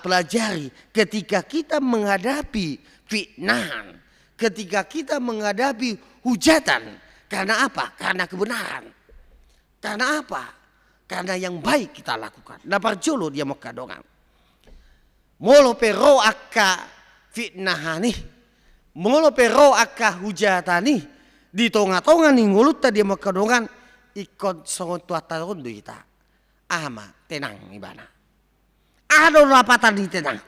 pelajari ketika kita menghadapi fitnahan, ketika kita menghadapi hujatan? Karena apa? Karena kebenaran. Karena apa? Karena yang baik kita lakukan. Napar jolo dia mau kadongan. Molo pero akka fitnahani. Molo pero akka hujatani. Di tonga-tonga ni ngulut dia mau kadongan. Ikon songon tua tahun kita. Ama tenang ibana. Ada rapatan di tenang.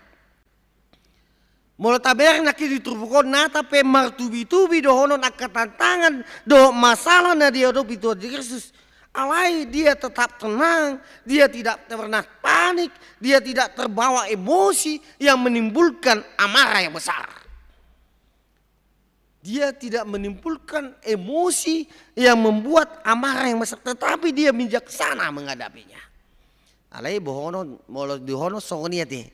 Molo taber nak diturpukon nata pe martubi-tubi dohonon akka tantangan do masalah na dia do Tuhan Yesus. Alai dia tetap tenang, dia tidak pernah panik, dia tidak terbawa emosi yang menimbulkan amarah yang besar. Dia tidak menimbulkan emosi yang membuat amarah yang besar, tetapi dia bijaksana menghadapinya. Alai bohono molo dihono songoni teh.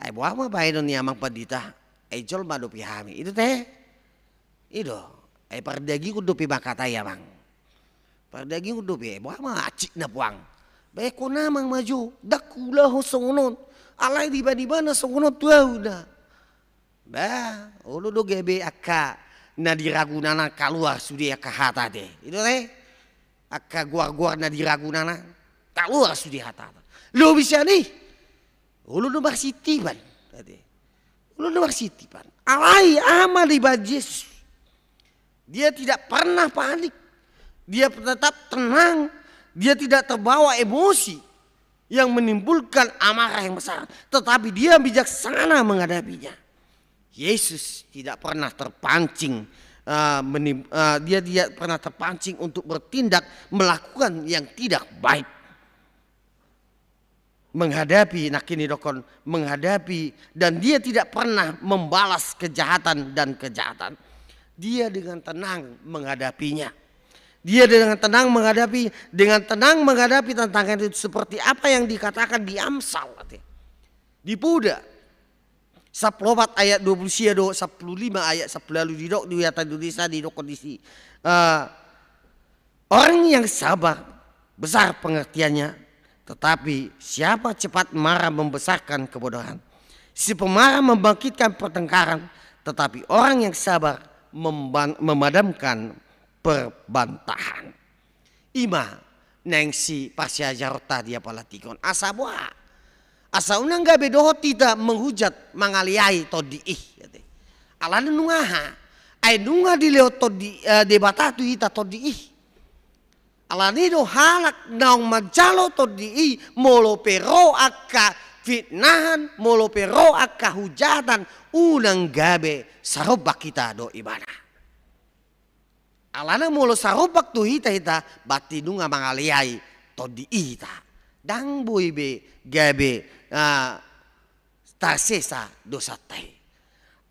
Ai boama baidon ni amang padita, ai jol madu pihami. Itu teh. Itu ai pardagi kudu pi bakata ya bang. Pardagi kudu be, boama acik na puang. Bae ko namang maju, dakula ho songonon. Alai di bana songonon tuau na. Ba, ulu do gebe akka na diragunana keluar sudi akka hata deh. Itu teh. Akka guar-guar na diragunana keluar sudi hata. Lo bisa nih. Ulu do marsitiban. Ulu do marsitiban. Alai amal di Yesus. Dia tidak pernah panik. Dia tetap tenang. Dia tidak terbawa emosi yang menimbulkan amarah yang besar. Tetapi dia bijaksana menghadapinya. Yesus tidak pernah terpancing. Dia tidak pernah terpancing untuk bertindak melakukan yang tidak baik. Menghadapi dan dia tidak pernah membalas kejahatan dan kejahatan. Dia dengan tenang menghadapinya. Dia dengan tenang menghadapi tantangan itu seperti apa yang dikatakan di Amsal, di Buda 14 ayat 20 do 15 ayat 10 lalu didok di Indonesia di kondisi orang yang sabar besar pengertiannya, tetapi siapa cepat marah membesarkan kebodohan. Si pemarah membangkitkan pertengkaran, tetapi orang yang sabar memadamkan perbantahan. Ima nengsi pasya jarota dia palatikon asabwa. Asa unang gabe doho tidak menghujat mangaliai todiih. Alana nungaha. Ay nunga di leo todi debata tu ita todiih. Alani do halak naung majalo todiih molo pero akka fitnahan molo pero akka hujatan unang gabe sarobak kita do ibadah. Alana molo sarobak tu hita bati nunga mangaliai todi ita dang boibe gabe tarsesa dosa tai.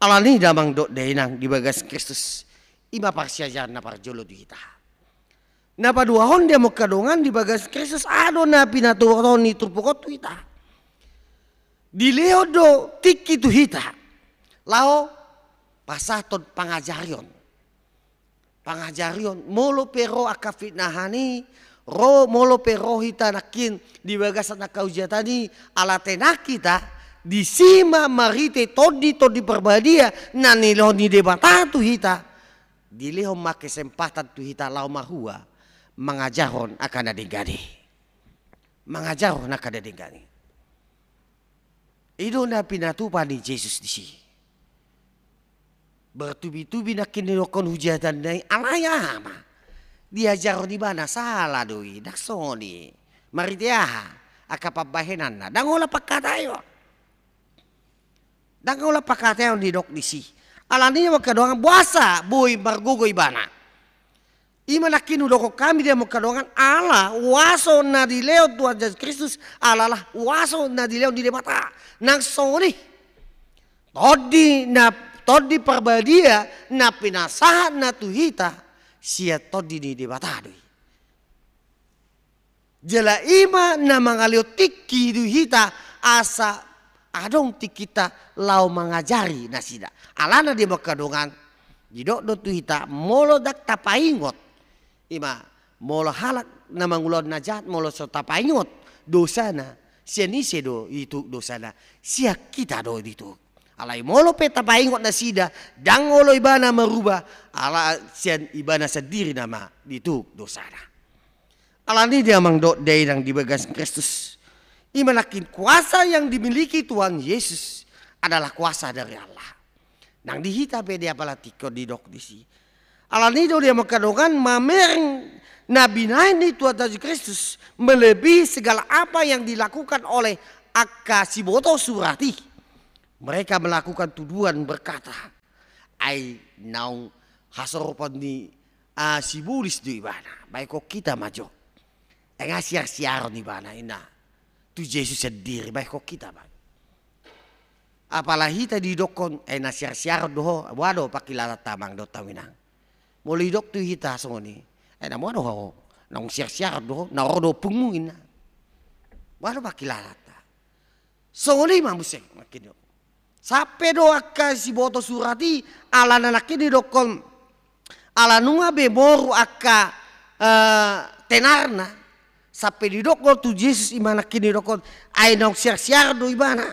Alani damang dok denang di bagas Kristus ima parsiajan na parjolo di hita. Na paduahon dia mokadongan di bagas Kristus ado na pinaturoni turpukot tu hita. Di leo do tiki tu hita. Lao pasatod pangajarion molo pero akafitnahani ro molo pero hita nakin di bagasan nakaujatani ala tenak kita di sima marite todi perbadia nanilo ni debata tu hita dileho make kesempatan tu hita lau mahua mengajaron akan adegani ido na pinatupa ni Yesus di sini. Bertubi-tubi nak kinilokon hujatan dari alaya ma. Diajar di mana salah doi dak soni. Maritiaha akapabahenan na. Dangola pakatayo. Di dok di si. Alaninya makadoangan buasa boy margugoy bana. Ima nakinu doko kami dia makadoangan ala waso na dileo Tuhan Yesus Kristus alalah waso na dileo di debata. Nang soni. Todi perbadia na pinasahan na tuhita siya todi ni debatadoi. Jela ima na mangalio tiki duhita asa adong tikita lau mengajari nasida. Alana di makadongan jidok do tuhita molo dak tapaingot. Ima molo halak na mangulon najat molo so tapaingot dosana siya ni sedo itu dosana siya kita do itu. Alai molo peta paingot na sida dang olo ibana merubah ala sian ibana sendiri nama dituk dosana. Alani dia mang dok daerang di bagas Kristus. Imanakin kuasa yang dimiliki Tuhan Yesus adalah kuasa dari Allah. Nang dihita pe dia palatiko di dok di si. Alani do dia makadongan mamereng nabi naini Tuhan Yesus Kristus melebihi segala apa yang dilakukan oleh akka siboto surati. Mereka melakukan tuduhan berkata, ai naung hasoropan ni sibulis di ibana. Baik kok kita maju. Siar di ibana ina. Tu Yesus sendiri baik kok kita bang. Apalagi tadi dokon siar doho wado pakilala tamang do tawinang. Mulai dok tu hita songoni. Namu doho nang siar doho na rodo pungungin. Wado pakilala ta. Songoni mamuseng makin. Sape doa si boto surati ala nanaki di dokon ala nunga beboru akka tenarna sape di dokon tu Yesus imana kini dokon ai nong siar do ibana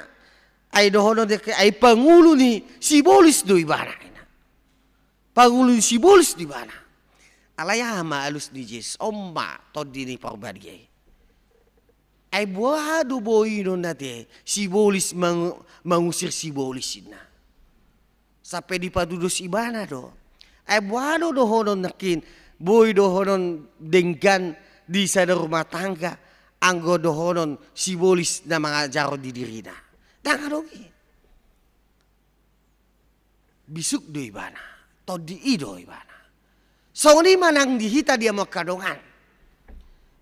ai dohono de ai pangulu ni sibolis do ibana pangulu sibolis di ibana alaya ma alus di Yesus omma todini parbadiai. Ay buado boino nate sibolis mengusir sibolis ina. Sampai di padudos ibana do. Ay buado do hono nakin boy dohonon dengan di sada rumah tangga anggo dohonon simbolis na mga jaro di dirina. Tanga dogi. Bisuk do ibana, to di ido ibana. So ni manang dihita dia mo kadongan.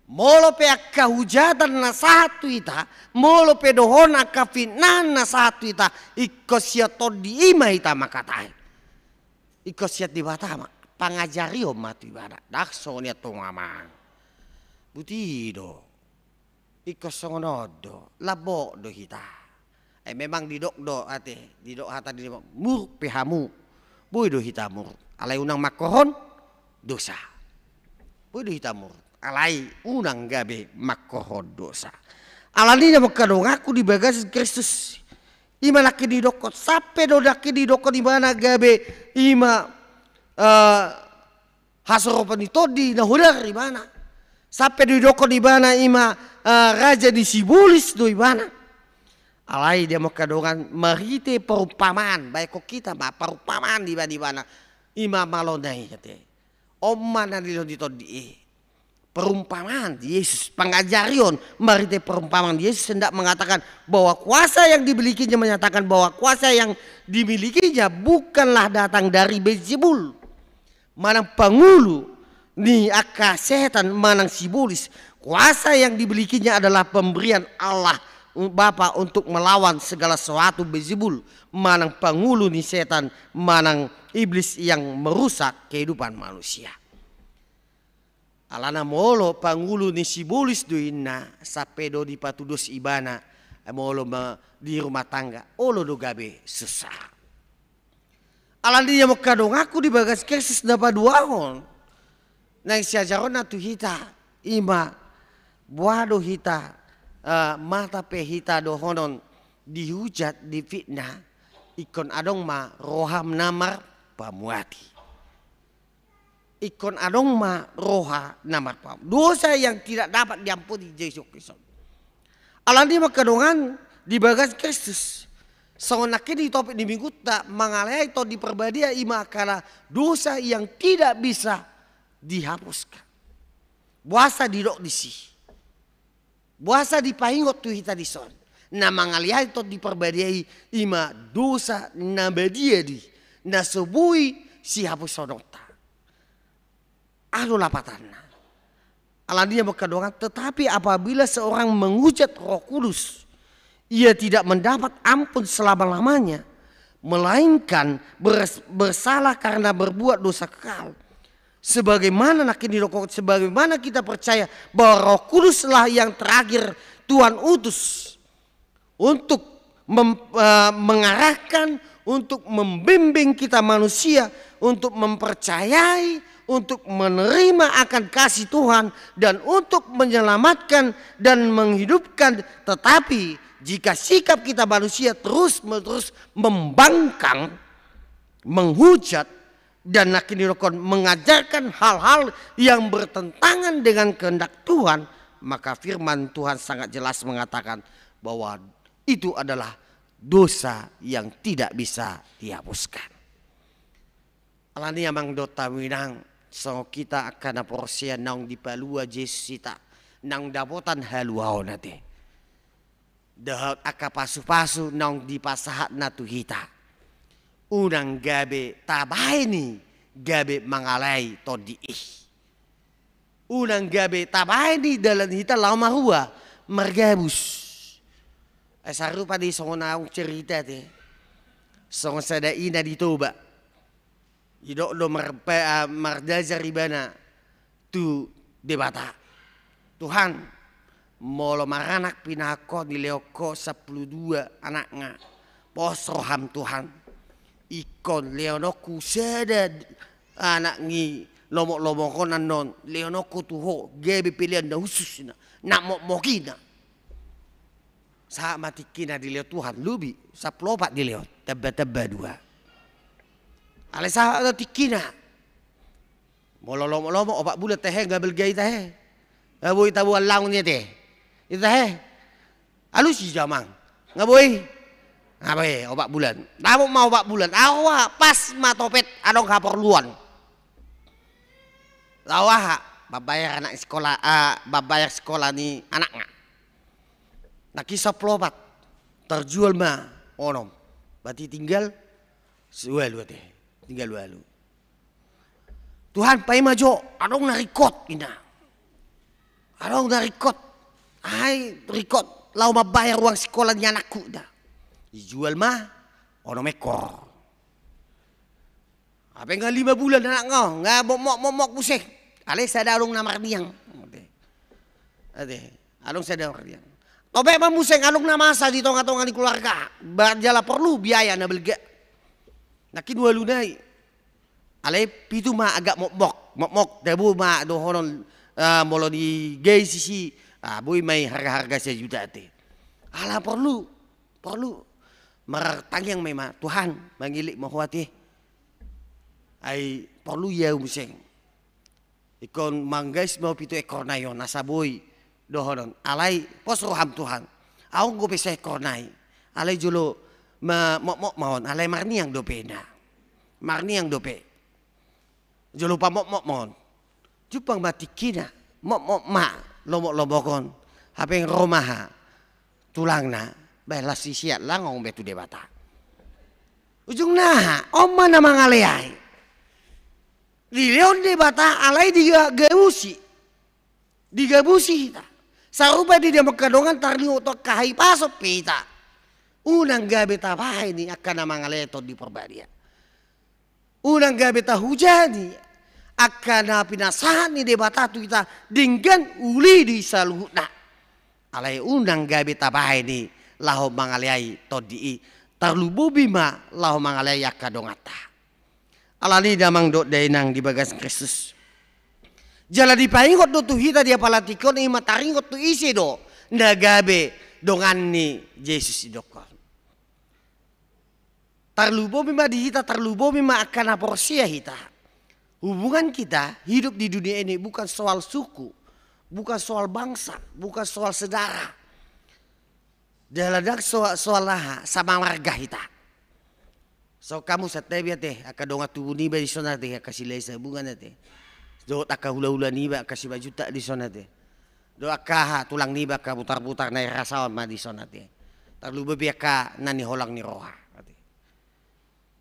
Molo pe akka hujatan na satu ita, molo pe dohon akka fitnan na satu ita, ikos siya to di ima ita makatai. Ikos siya di batama, pangajari om mati bana, dakso niya tungamang. Butido, ikos songonodo, labo do hita. Memang didok do ate, didok hata di mur pe hamu, boy do hita mur. Alai unang makohon, dosa. Boy do hita mur. Alai unang gabe makohon dosa. Alaninya makadong aku di bagasi Kristus. Ima laki di dokot sampai do laki di dokot di mana gabe ima hasoropan itu di nahudar di mana. Sampai di dokot di mana ima raja di Sibulis do di mana. Alai dia makadongan marite perumpamaan baik kok kita ma perumpamaan di mana ima malonai kate. Omana di di perumpamaan Yesus pengajarion marite perumpamaan Yesus hendak mengatakan bahwa kuasa yang dimilikinya menyatakan bahwa kuasa yang dimilikinya bukanlah datang dari Beelzebul manang pangulu ni aka setan manang sibulis. Kuasa yang dimilikinya adalah pemberian Allah Bapa untuk melawan segala sesuatu Beelzebul manang pangulu ni setan manang iblis yang merusak kehidupan manusia. Alana molo pangulu ni sibulis duina sapedo di patudos ibana molo di rumah tangga olo do gabe susah. Alana dia mo kadong aku di bagas Kristus dapat duahon. Nang siajaron na tu hita ima buado hita mata pe hita dohonon dihujat di fitnah ikon adong ma roham namar pamuati. Ikon adong ma roha namar pam. Dosa yang tidak dapat diampuni Yesus Kristus. Alandi makadongan di bagas Kristus. Songonake di topik di minggu tak mengalai to di perbadia ima karena dosa yang tidak bisa dihapuskan. Buasa di dok disi. Buasa di pahingot tu hita di son. Na mengalai to di perbadia ima dosa na badia di. Na sebui si hapus sonota. Anu lapatan. Alania berkadongan, tetapi apabila seorang menghujat Roh Kudus, ia tidak mendapat ampun selama-lamanya, melainkan bersalah karena berbuat dosa kekal. Sebagaimana kita percaya bahwa Roh Kuduslah yang terakhir Tuhan utus untuk mengarahkan, untuk membimbing kita manusia, untuk mempercayai, untuk menerima akan kasih Tuhan dan untuk menyelamatkan dan menghidupkan. Tetapi jika sikap kita manusia terus-menerus membangkang, menghujat dan mengajarkan hal-hal yang bertentangan dengan kehendak Tuhan, maka firman Tuhan sangat jelas mengatakan bahwa itu adalah dosa yang tidak bisa dihapuskan. Alani amang dota winang so kita akan porsia nang dipalua Jesita nang dapotan haluao nate. Dahak aka pasu-pasu nang dipasahat na tu hita. Unang gabe tabay ni gabe mangalay to diih. Unang gabe tabay ni dalan hita lama hua margabus. Sarupa di songonaong cerita te. Song sada ina ditoba. Idok do mardajar ibana tu debata. Tuhan molo maranak pinako di leoko 12 anaknya. Posroham Tuhan. Ikon leonoku sada anak ngi lomok-lomokon anon. Leonoku tuho gebe pilihan da khusus na. Nak mokina. Sa matikina di leo Tuhan lubi. Sa pelopat di leo. Teba-teba dua. Alesa ada tikina. Molo lomo opak bulat teh gabel gay teh. Ngaboy tabuan laungnya teh. Itu teh. Alus si jamang. Ngaboy. Ngaboy opak bulan. Tamu mau opak bulan. Awa pas matopet adong kaporluan. lawaha babayar anak sekolah, babayar sekolah ni anaknya. Nah kisah pelobat terjual mah onom, berarti tinggal sewalu teh, tinggal walu. Tuhan pai majo, adong na record ina, adong na record, ay record, lau mabayar uang sekolahnya anakku dah, dijual mah onom ekor. Apa yang 5 bulan anak ngau, nggak mok pusing, alih saya adong na marniang, adong saya marniang. Tobek mamuseng alung na masa di tonga-tonga di keluarga, berjala perlu biaya na belga. Nakin walu nai. Ale pitu ma agak mok debu ma dohonon molo di gay sisi boy mai harga-harga sejuta te. Ala perlu mertangyang mai ma Tuhan mangilik mahwati. Ai perlu ya museng. Ikon manggais mau pitu ekor nayon nasaboy dohonon alai pos roham Tuhan. Aung go pesa ekor nai. Alai jolo mok maon alai marni yang dopena. Marni yang dope. Jo lupa mok mon. Jupang mati kina. Mok ma lomok-lomokon. Hapeng romaha. Tulangna. Belas sisiat langong betu debata. Ujung nah. Oma nama ngaleai. Lileon debata alai digabusi. Digabusi kita. Sarupa di dia makadongan tarni otok kahai pasok pita. Unang gabe tapai ni akan nama ngaleto di perbadia. Unang gabe hujani akan pinasahan ni debata tu kita dengan uli di saluhna. Alai unang gabe tabai ni laho mangaleai todi tarlubu bima laho mangaleai akadongata. Alani damang dot dainang di bagas Kristus. Jala dipaingot do tu hita dia palatikon i mataringot tu isi do nagabe dongan ni Yesus idokon. Tarlubo bima di hita tarlubo bima akan aporsia hita. Hubungan kita hidup di dunia ini bukan soal suku, bukan soal bangsa, bukan soal saudara. Daladak soal laha sama warga kita. So kamu satebia teh akadonga tubuh niba di sana teh kasih lesa hubungan teh. Do taka hula-hula niba kasih bajuta di sana teh. Do akaha tulang niba ka putar-putar na rasawan ma di sana teh. Tarlubo biaka nani holang ni roha.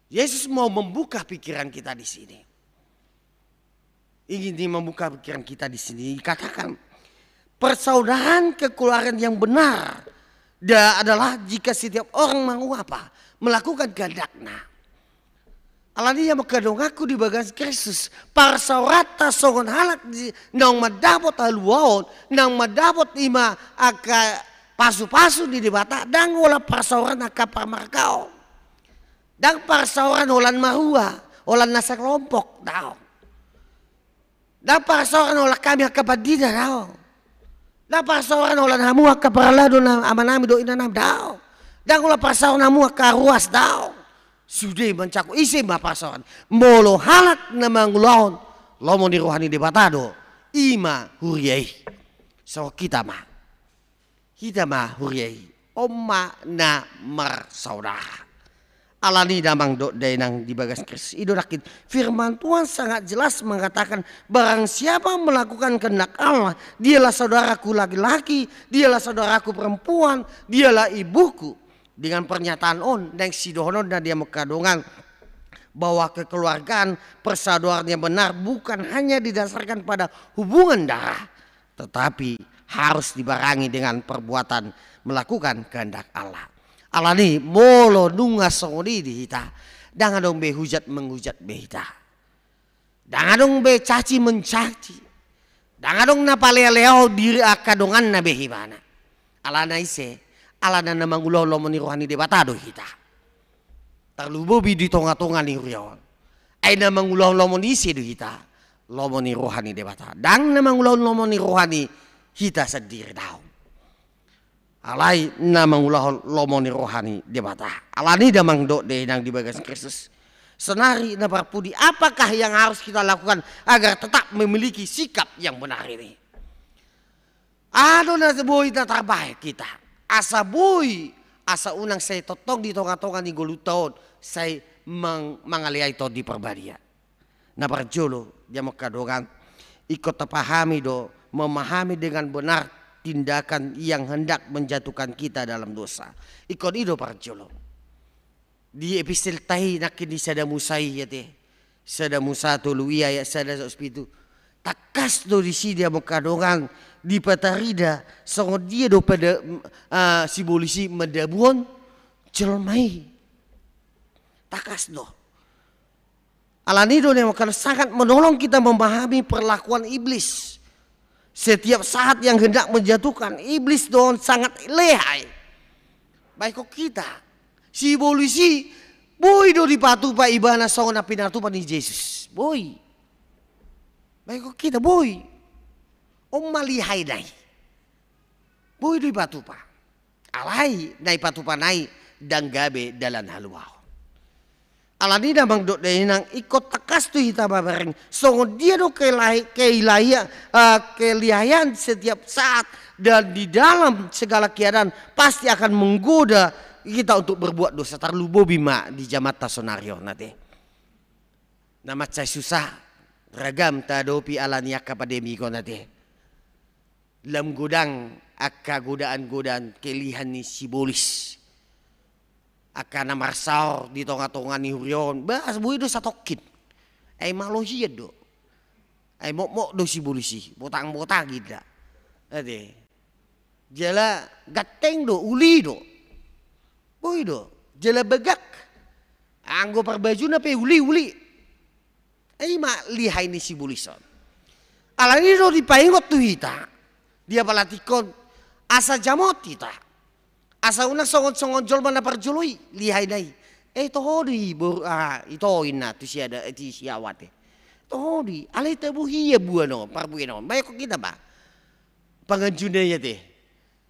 Yesus mau membuka pikiran kita di sini. Ingin dia membuka pikiran kita di sini. Katakan persaudaraan kekeluargaan yang benar adalah jika setiap orang mau apa? Melakukan kehendaknya. Alani yang makadong aku di bagas Kristus. Parsaurata songon halak nang madapot haluaon nang madapot ima aka pasu-pasu di debata dan wala parsauran aka parmarkao. Dan parsauran holan mahua, holan nasa kelompok tau. Dan parsauran holan kami akapadina tau. Dan parsauran holan hamu akaparalado na amanami do inanam tau. Dan holan parsauran hamu akaruas tau. Sudah mencakup isi ma parsauran. Molo halak na mangulahon. Lomo ni rohani debatado. Ima huriai. So kita mah huriai. Oma na marsaudara. Alani damang dot dainang di bagas Kristus. Idorakin firman Tuhan sangat jelas mengatakan barang siapa melakukan kehendak Allah, dialah saudaraku laki-laki, dialah saudaraku perempuan, dialah ibuku. Dengan pernyataan on dan sidohonon dan dia mekadongan bahwa kekeluargaan persaudaraan yang benar bukan hanya didasarkan pada hubungan darah, tetapi harus dibarengi dengan perbuatan melakukan kehendak Allah. Alani molo nunga songoni di hita. Dangan dong be hujat menghujat be hita. Dangan dong be caci mencaci. Dangan dong napaleo diri akadongan na be hibana. Alana ise. Alana namang ulo lomo ni rohani debatado hita. Tarlubobi di tonga-tonga ni riawan. Ay namang ulo lomo ni ise do hita. Lomo ni rohani debata. Dang namang ulo lomo ni rohani hita sendiri daw. Alai namang ulah lomo ni rohani debata. Alani damang dok de nang di bagas Kristus. Senari na parpudi apakah yang harus kita lakukan agar tetap memiliki sikap yang benar ini. Ado na boy na terbaik kita. Asa boy asa unang saya totong di tonga-tonga ni golutaon saya mangaliay to di perbadia. Na parjolo dia makadongan ikut terpahami do, memahami dengan benar tindakan yang hendak menjatuhkan kita dalam dosa. Ikut itu parjolo. Di epistel tahi nakini sada musai ya teh. Sada musa to luia ya sada ospitu. Takas do di sini dia mengkadongan di patarida songo dia do pada simbolisi medabuon jelmai. Takas do. Alanido yang akan sangat menolong kita memahami perlakuan iblis. Setiap saat yang hendak menjatuhkan iblis don sangat lehai. Baik kok kita si polisi boy do dipatu pa ibana songo na pinatu pa ni Yesus. Boy. Baik kok kita boy. Om malihai nai. Boy do dipatu pa. Alai nai patu pa nai dan gabe dalan haluau. Alani namang dok nang ikut takas tu hita babareng. Songo dia do kelihayan setiap saat dan di dalam segala keadaan pasti akan menggoda kita untuk berbuat dosa. Terlalu bima di jamat tasonario nanti. Nama saya susah ragam tadopi alani akademi ko nanti. Lam godang akka godaan kelihan ni sibolis. Akana marsaur di tonga-tonga ni hurion bahas bui do satokin ai malohiad do ai mok do si polisi botang gida ade jala gateng do uli do bui do jala begak anggo perbaju na pe uli ai ma lihai ni si polison alani do dipaingot tu hita dia palatikon asa jamot hita. Asa una songon jol mana parjoloi lihai dai. Tohodi itoin na tu siada ti siawate. Tohodi alai tabuhi ya buano parbueno. Baik kok kita ba. Panganjune ya teh.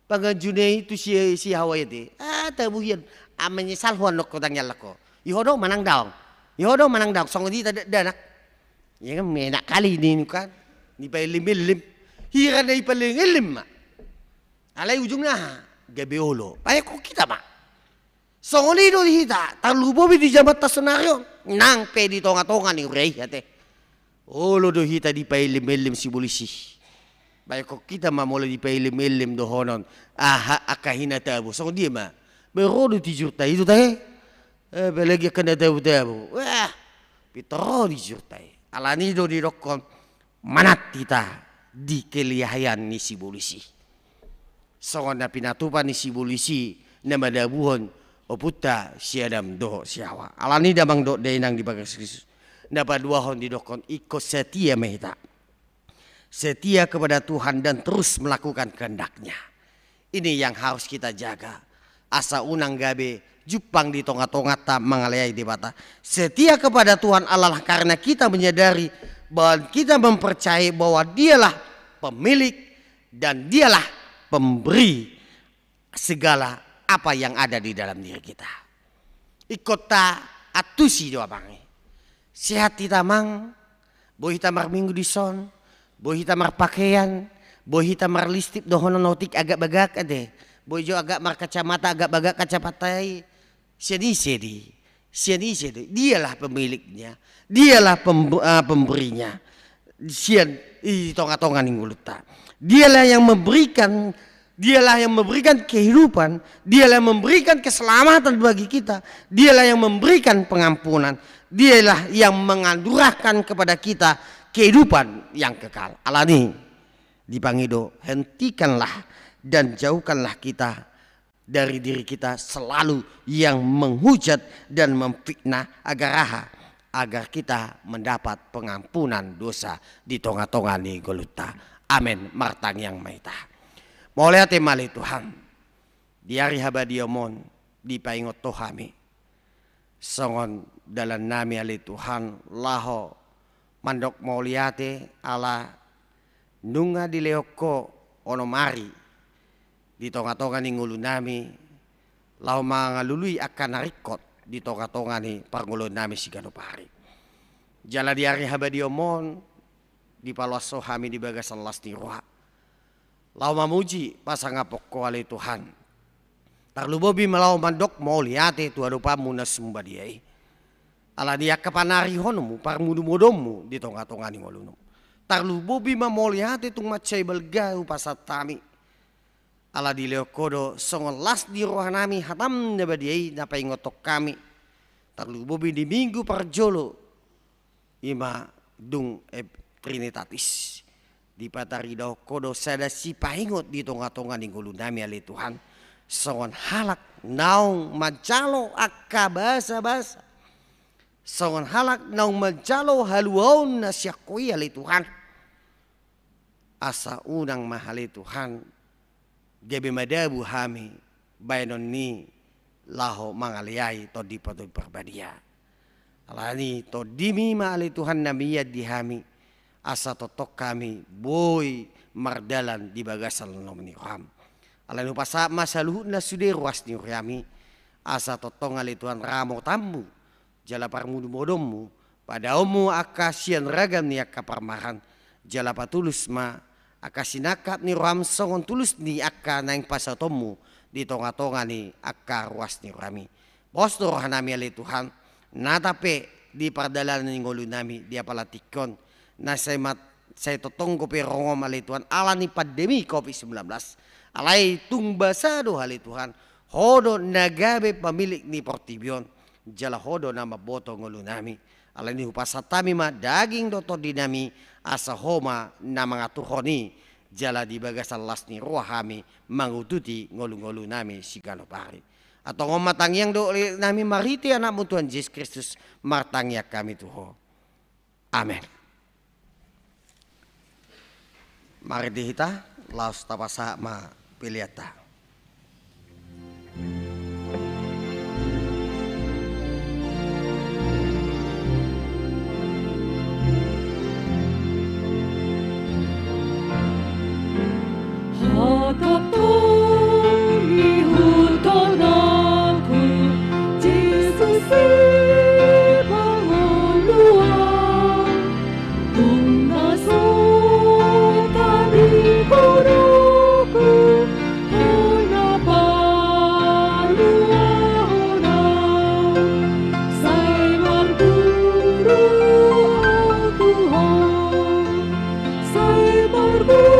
Panganjune tu si hawa ya teh. Tabuhian menyesal huan nok kotang yalako. Ihodo manang daong. Songon di danak. Ya kan menak kali ini kan. Ni pa lim. Hira na ipaling lim. Alai ujungnya gabeolo. Baik kok kita ba. Songoni do hita terlalu bobi di jamat tasonario nang pe di tonga-tonga ni urei ate. Olo do hita di pailim si polisi. Baik kok kita ma mulai di pailim do honon. Akahina tabu. Song dia ma. Berodo tijurta itu teh. Belagi akan tabu. Wah. Pitro dijurta. Alani do di rokon manat kita di kelihayan ni si polisi. Songon na pinatupan ni si polisi na madabuhon oputa siadam doho siawa. Alani damang do denang di bagas Kristus. Dapat duahon di dokon ikut setia mehita. Setia kepada Tuhan dan terus melakukan kehendaknya. Ini yang harus kita jaga. Asa unang gabe jupang di tonga-tonga tak mengalayai di bata. Setia kepada Tuhan Allah karena kita menyadari bahwa kita mempercayai bahwa dialah pemilik dan dialah pemberi segala apa yang ada di dalam diri kita. Ikota atusi doa bangi. Sehat kita mang, bohi tamar minggu di son, bohi tamar pakaian, bohi tamar listip dohono notik agak bagak ade, bohi jo agak mar kacamata agak bagak kacapatai, sedi. Dialah pemiliknya, dialah pemberinya. Sian i tonga-tonga ningguluta. Dialah yang memberikan kehidupan, dialah yang memberikan keselamatan bagi kita, dialah yang memberikan pengampunan, dialah yang mengandurahkan kepada kita kehidupan yang kekal. Alani dipangido, hentikanlah dan jauhkanlah kita dari diri kita selalu yang menghujat dan memfitnah agar kita mendapat pengampunan dosa di tonga-tonga ni goluta. Amin. Martang yang maita. Mulai temali Tuhan. Diari habadiomon di paingot Tuhami. Songon dalam nami ali Tuhan laho mandok mauliate ala nunga di leoko onomari di tonga-tonga ni ngulu nami laho mangalului akan narikot di tonga-tonga ni parngulun nami si ganopari. Jala diari habadiomon di paloso kami di bagasan las ni roha. Lau mamuji pasangapok ko alay Tuhan. Tarlubobi malaw mandok mo liate tu adupa muna sumbadiay. Ala dia kapanari honomu par mudu-mudomu di tonga-tonga ni ngolunum. tarlu bobi mamoliate tung macai belga upasatami. Ala di leo kodo songon las di rohanami hatam na badiai na paingotok kami. Tarlu bobi di minggu parjolo ima dung Trinitatis. Di pataridaw kodo sada si paingot di tonga-tonga ni ngulunami ali Tuhan. Songon halak naung majalo akka basa-basa. Songon halak naung majalo haluaun na syakui ali Tuhan. Asa unang mahali Tuhan. Gabi madabu hami bayanon ni laho mangaliai to di patoy perbadia. Alani to dimi maali Tuhan namiya di hami. Asa totok kami boy mardalan di bagasal nomni ham. Alani upasa masaluhut na sude ruas ni kami. Asa totong ali Tuhan ramo tammu. Jala parmudu bodommu. Pada omu akasian ragam ni akka parmahan. Jala patulus ma akasinakap ni roham songon tulus ni akka naing pasatomu. Di tonga-tonga ni akka ruas ni kami. Posto rohanami ali Tuhan. Natape di pardalan ni ngolu nami dia palatikon. Na saya totong ko perongom ali Tuhan. Ala ni pandemi COVID-19. Alay tungbasado hali Tuhan. Hodo nagabe pamilik ni Portibion. Jala hodo na maboto ngulu nami. Alay ni hupasatami ma daging doto dinami. Asa homa na mga tuhoni. Jala di bagasal las ni rohami. Mangututi ngulu-ngulu nami sigalo pari. Atau ngomatang yang do nami mariti anakmu Tuhan Yesus Kristus. Martangya kami Tuhan. Amin. Mari dihita. Laos tapasa ma piliata. Hadap Tuhan hutan aku, Yesus panguluan, tunasot tadi kodoku, hanapa luahan, say marguru au Tuhan, say marguru.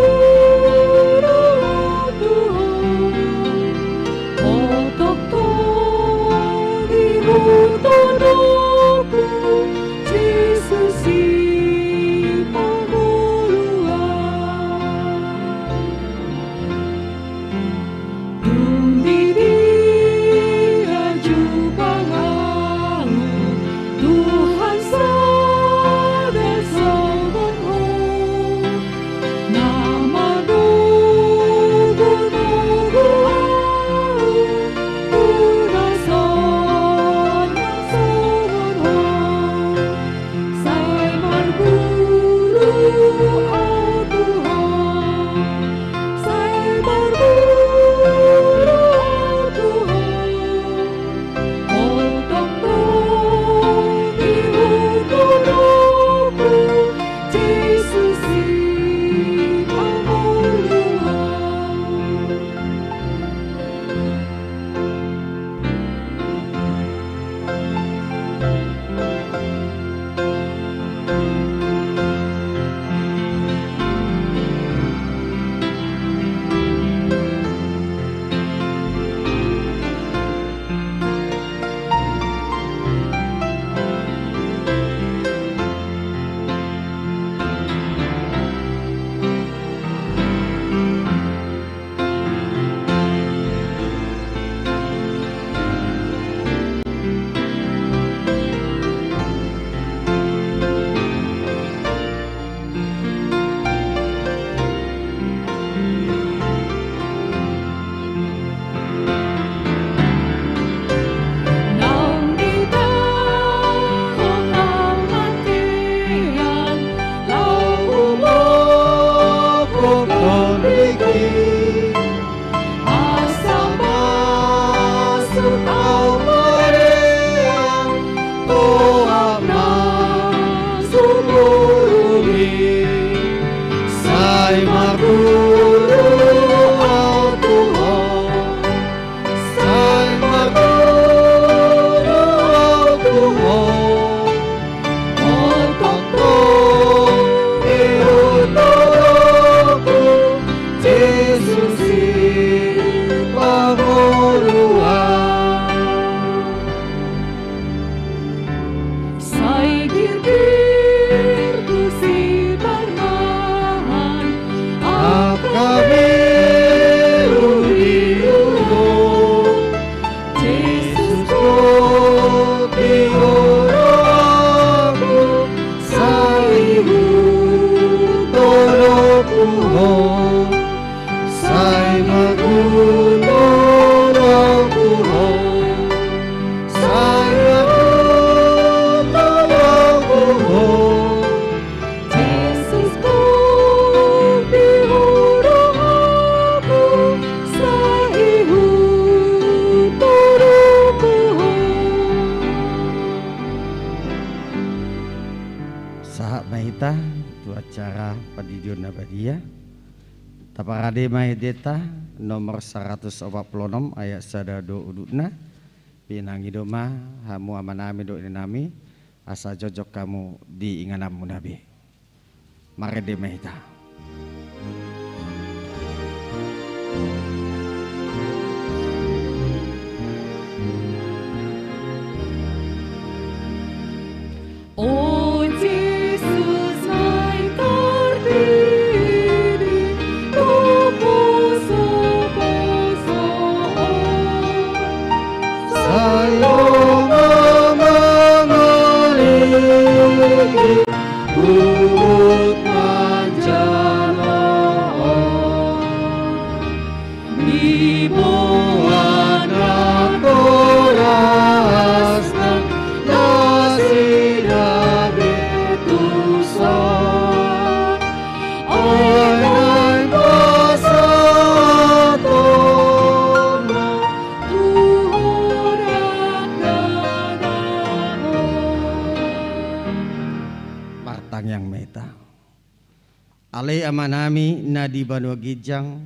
Tuhan, sai magulong Tuhan, sai magulong Tuhan. Jesus ko bihurong ako sa ihuturo ko. Saha mahita tu acara padidion nabadia taparade mahideta nomor 146 ayat sadado udutna pinangi doma hamu amanami do nami asa jojok kamu di inganamu nabi marede mahita. Oh Jesus, my tardiri, puso. Sayo mamangaligi urut manjalo ibuan ako rasna nasida betusa ay pasato Tuhorak dadako. Martang yang meta alay amanami na di banwa gijang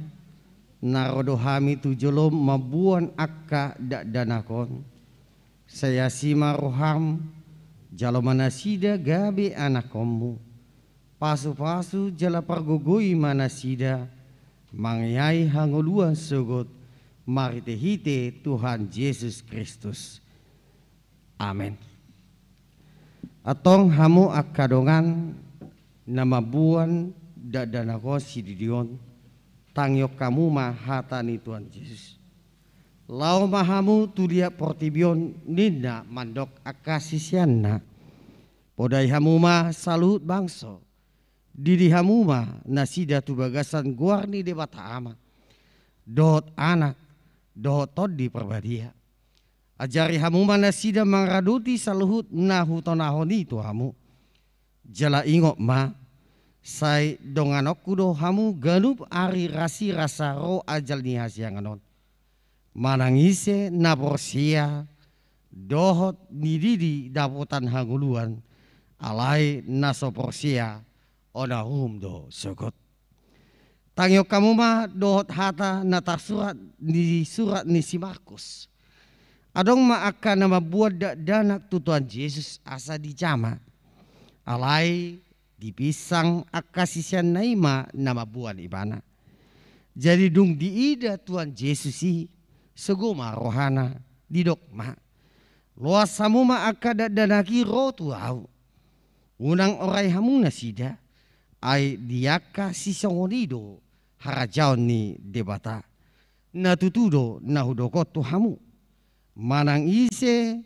narodohami tujolom mabuan akka danakon saya sima roham jalo manasida gabe anakommu pasu-pasu jala pargogoi manasida mangyai hangoluan sugot maritehite Tuhan Yesus Kristus. Amin. Atong hamu akadongan nama buan dadanako sididion tangyok kamu mahatani Tuhan Yesus. Lau mahamu tudia portibion ninda mandok akasisianna. Podai hamuma salut bangso. Didi hamuma nasida tu bagasan guarni de bataama. Dohot anak, dohot todi perbadia. Ajari hamuma nasida mangraduti saluhut nahu tonahoni tu hamu. Jala ingok ma sai donganok kudo hamu ganup ari rasi rasa ro ajal ni hasianganon. Manangise naborsia dohot nididi dapotan hanguluan alai nasoporsia onahum do sogot. Tangyo kamu mah dohot hata natasurat di surat ni si Markus. Adong ma akan nama buat danak tu Tuhan Yesus asa dijama. Alai dipisang akasisian naima nama buan ibana. Jadi dung diida Tuhan Yesus si segoma rohana didokma. Luas samuma akada danaki roh tuau. Unang orai hamuna sida. Ai diaka sisongonido harajaon ni debata. Natutudo nahudokot tu hamu. Manang ise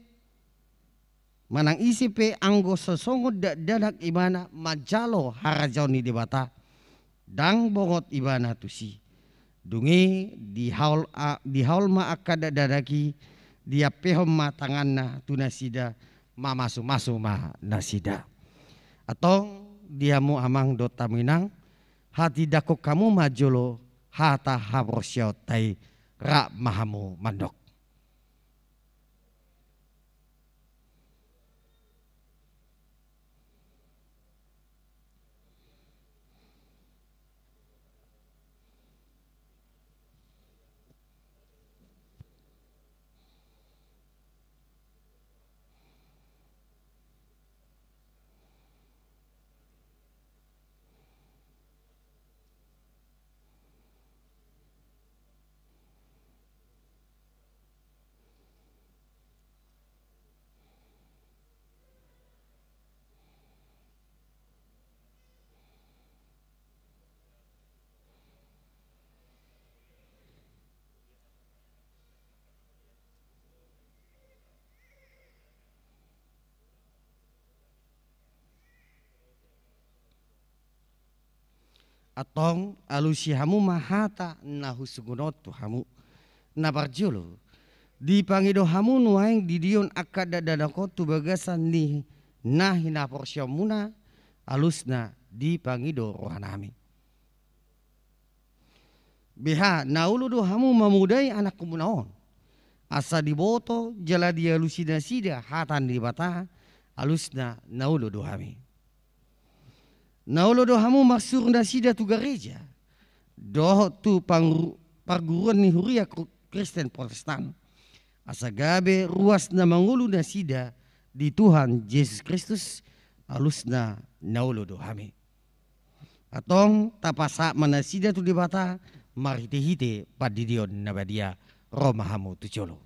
pe anggo sesongod dadak ibana majalo harajaon ni debata. Dang bongot ibana tusi. Dungi di haul ma akada dadaki dia pehom ma tanganna tu nasida mamasu-masu ma nasida. Atau diamu amang dota minang hati dako kamu majolo hata habrosyo tai ra mahamu mandok. atong alusi hamu mahata na husugunot hamu na barjolo di pangido hamu nuaing di dion akada dadako tu bagasan ni na hinaporsya muna alusna di pangido rohanami. Beha nauludo hamu mamudai anak kumunaon asa diboto jala dia lusida sida hatan di bata alusna nauludo hami. Naulo do hamu masur na sida tu gereja. Doh tu parguruan ni huria Kristen Protestan. Asagabe ruas na mangulu na sida di Tuhan Yesus Kristus alusna naulo do hami. Atong tapasa mana sida tu dibata marhite-hite padidion na badia Roma hamu tu colo.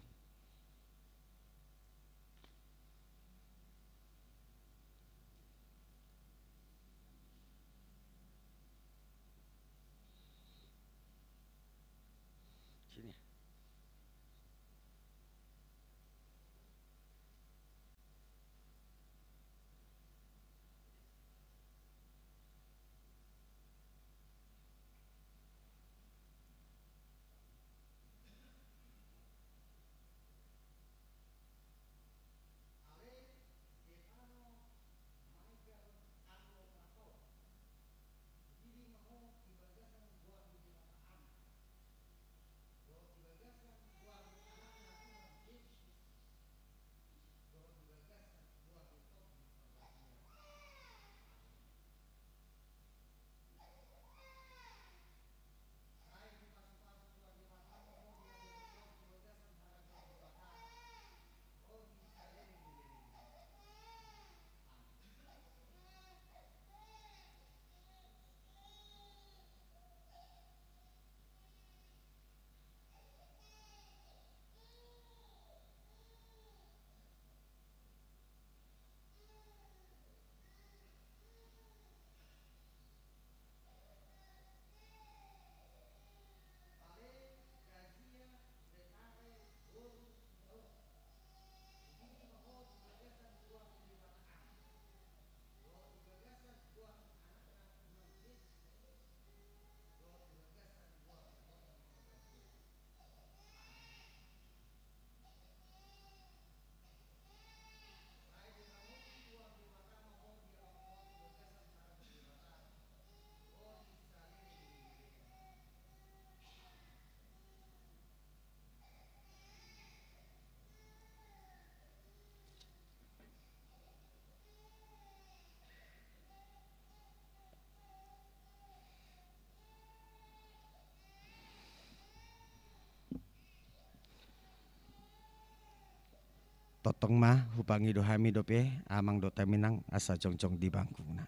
Totong mah hupangi dohami dope amang do teminang asa congcong di bangkuna.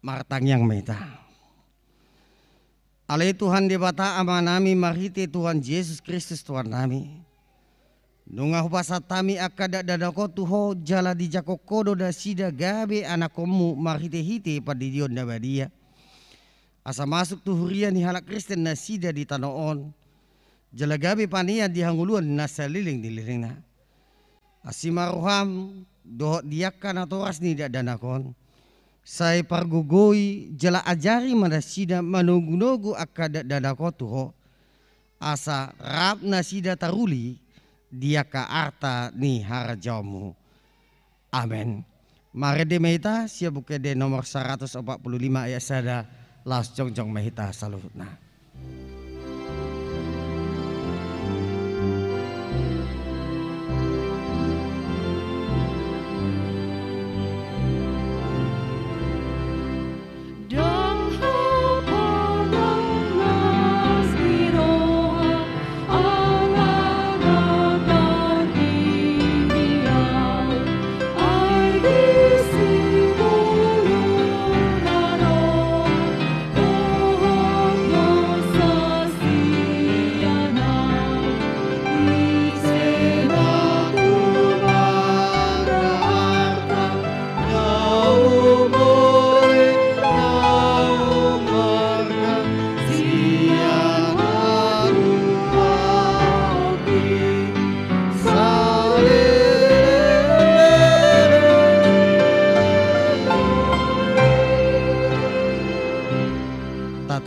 Martang yang meta. Ale Tuhan di bata ama nami marhite Tuhan Yesus Kristus Tuhan nami. Nunga hupasat tami akada dadako tuho jala di jakokodo da sida gabe anakomu marhite hite padidion da badia. Asa masuk tuhurian ni halak Kristen na sida di tanoon. Jalagabi panian di hanguluan nasa liling di lilingna. Asimaruham doh diakan atau rasni dak danakon. Saya pargugoi jala ajari mana sida manugunogu akada danako tuho. Asa rap nasida taruli diaka arta ni harajamu. Amen. Marede mehita sia bukede nomor 145 ayat sada las jongjong mehita salutna. Oh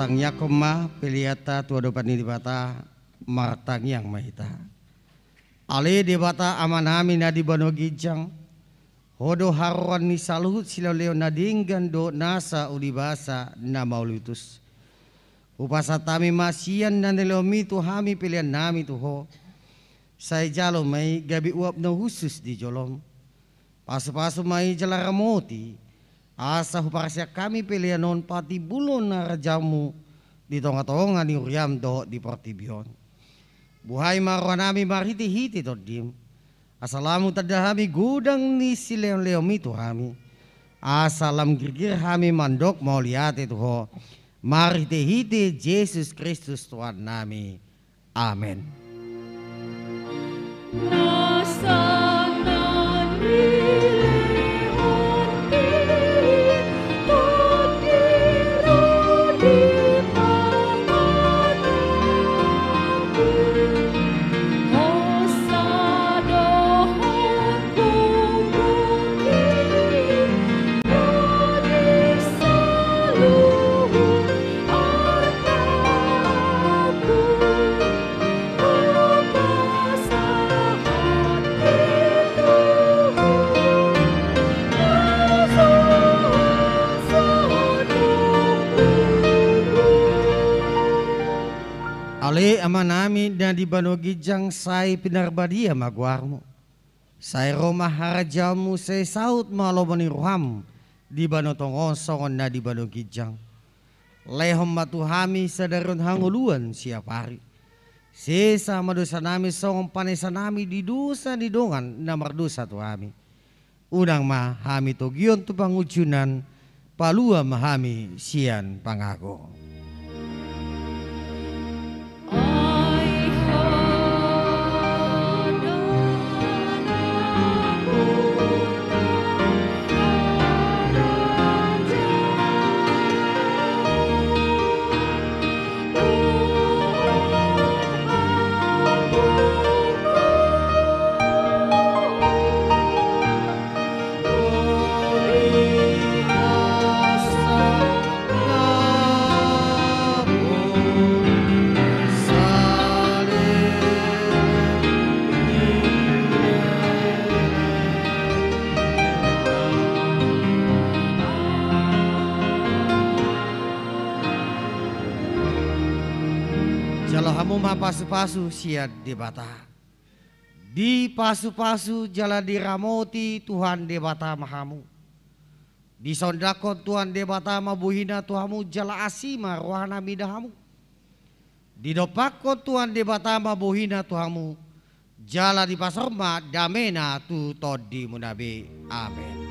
tang yakoma peliata tua dopan di bata martang yang mahita. Ale di bata amanami na di bano gijang. Hodo haruan ni saluhut silaleo na dinggan do nasa ulibasa na maulutus. Upasa tami masian na nilomi tu hami pilihan nami tu ho. Say jalo may gabi uap na husus di jolom. Paso-paso may jalaramoti. Asa huparasya kami pilihan non pati bulon na rajamu. Di tonga-tonga ni uriam do di portibion. Buhay marwa nami marhiti-hiti to dim. Asalamu tadahami gudang ni sileon-leomi tu hami. Asalam girgir hami mandok mau lihat itu ho. Marhiti-hiti Yesus Kristus Tuhan nami. Amin. Ale ama nami na di banogijang say pinarbadia magwarmo. Say Roma harajamu say saut malobani ruham di banotongon songon na di banogijang. Lehom matuhami sadarun hanguluan siap hari. Sesa madosa nami songon panesa nami di dosa di dongan na mardosa tuhami. Unang mahami togion tu pangujunan palua mahami sian pangago. Hamu mapasu-pasu siad di bata. Di pasu-pasu jala di ramoti Tuhan di bata mahamu. Di sondakon Tuhan di bata mabuhina Tuhamu jala asima rohana midahamu. Di dopakon Tuhan di bata mabuhina Tuhamu jala di pasorma damena tu todi munabi. Amin.